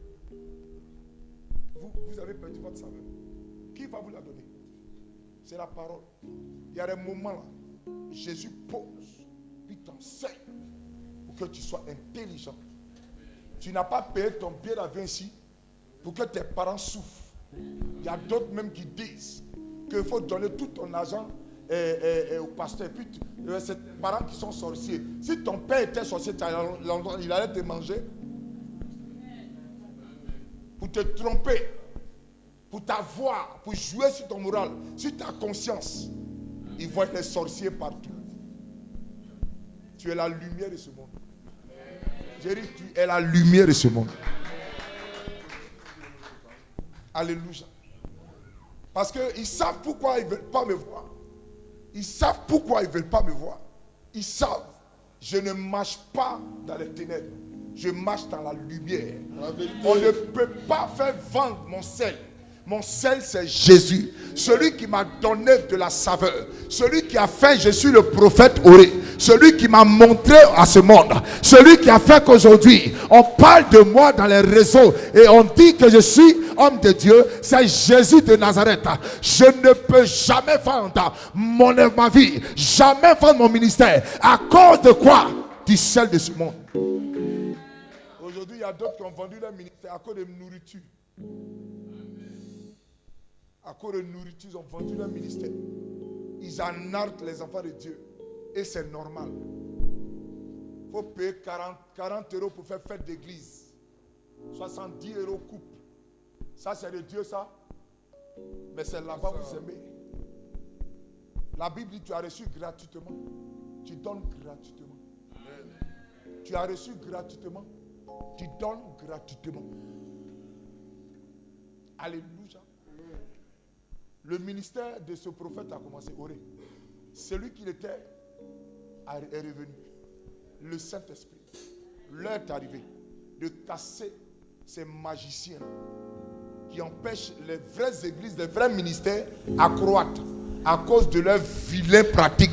vous avez perdu votre saveur. Qui va vous la donner? C'est la parole. Il y a des moments là. Jésus pose. Puis t'enseigne. Pour que tu sois intelligent. Tu n'as pas payé ton billet d'avion ici. Pour que tes parents souffrent. Il y a d'autres même qui disent qu'il faut donner tout ton argent au pasteur. Puis c'est tes parents qui sont sorciers. Si ton père était sorcier, il allait te manger. Pour te tromper. Pour t'avoir. Pour jouer sur ton moral. Sur ta conscience. Ils vont être les sorciers partout. Tu es la lumière de ce monde. J'ai dit, tu es la lumière de ce monde. Alléluia. Parce qu'ils savent pourquoi ils ne veulent pas me voir. Ils savent pourquoi ils ne veulent pas me voir. Ils savent. Je ne marche pas dans les ténèbres. Je marche dans la lumière. On ne peut pas faire vendre mon sel. Mon sel, c'est Jésus. Celui qui m'a donné de la saveur. Celui qui a fait, je suis le prophète Oré. Celui qui m'a montré à ce monde. Celui qui a fait qu'aujourd'hui, on parle de moi dans les réseaux. Et on dit que je suis homme de Dieu. C'est Jésus de Nazareth. Je ne peux jamais vendre ma vie. Jamais vendre mon ministère. À cause de quoi? Du sel de ce monde. Aujourd'hui, il y a d'autres qui ont vendu leur ministère à cause de nourriture. À cause de nourriture, ils ont vendu leur ministère. Ils enartent les enfants de Dieu. Et c'est normal. Il faut payer 40 euros pour faire fête d'église. 70 euros coupe. Ça, c'est de Dieu, ça. Mais c'est là-bas où vous aimez. La Bible dit, tu as reçu gratuitement. Tu donnes gratuitement. Tu as reçu gratuitement. Tu donnes gratuitement. Alléluia. Le ministère de ce prophète a commencé. Oré. Celui qui était est revenu. Le Saint-Esprit. L'heure est arrivée de casser ces magiciens qui empêchent les vraies églises, les vrais ministères à croître à cause de leurs vilains pratiques.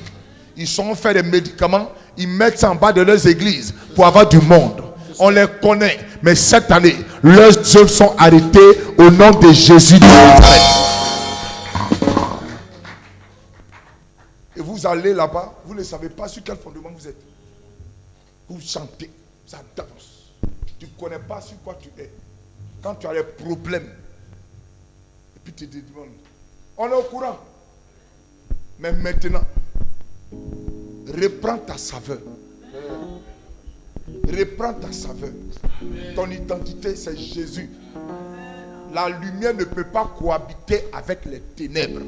Ils sont fait des médicaments, ils mettent ça en bas de leurs églises pour avoir du monde. On les connaît, mais cette année, leurs œuvres sont arrêtées au nom de Jésus de Nazareth. Et vous allez là-bas, vous ne savez pas sur quel fondement vous êtes. Vous chantez, ça danse. Tu ne connais pas sur quoi tu es. Quand tu as des problèmes, et puis tu te demandes, on est au courant. Mais maintenant, reprends ta saveur. Reprends ta saveur. Ton identité, c'est Jésus. La lumière ne peut pas cohabiter avec les ténèbres.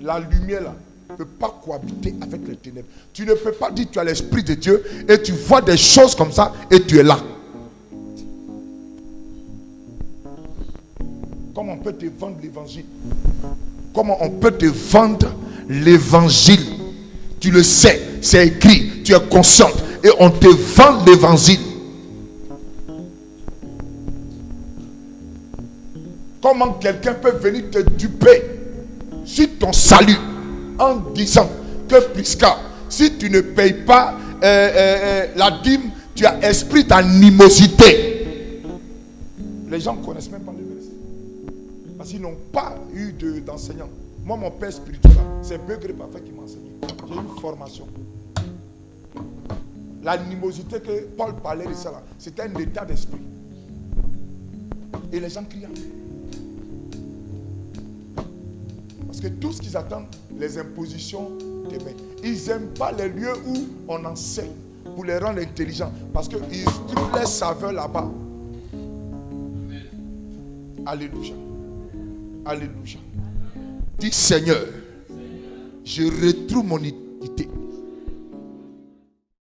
La lumière là ne peut pas cohabiter avec les ténèbres. Tu ne peux pas dire que tu as l'Esprit de Dieu et tu vois des choses comme ça et tu es là. Comment on peut te vendre l'évangile? Comment on peut te vendre l'évangile? Tu le sais, c'est écrit, tu es consciente et on te vend l'évangile. Comment quelqu'un peut venir te duper sur ton salut en disant que Prisca, si tu ne payes pas la dîme, tu as esprit d'animosité. Les gens ne connaissent même pas le verset. Parce qu'ils n'ont pas eu d'enseignant. Moi, mon père spirituel, c'est Begré Parfait qui m'a enseigné. J'ai eu une formation. L'animosité que Paul parlait de ça, c'était un état d'esprit. Et les gens crient. Parce que tout ce qu'ils attendent, les impositions des mains. Ils n'aiment pas les lieux où on enseigne pour les rendre intelligents. Parce qu'ils trouvent les saveurs là-bas. Alléluia. Alléluia. Dis Seigneur, je retrouve mon identité.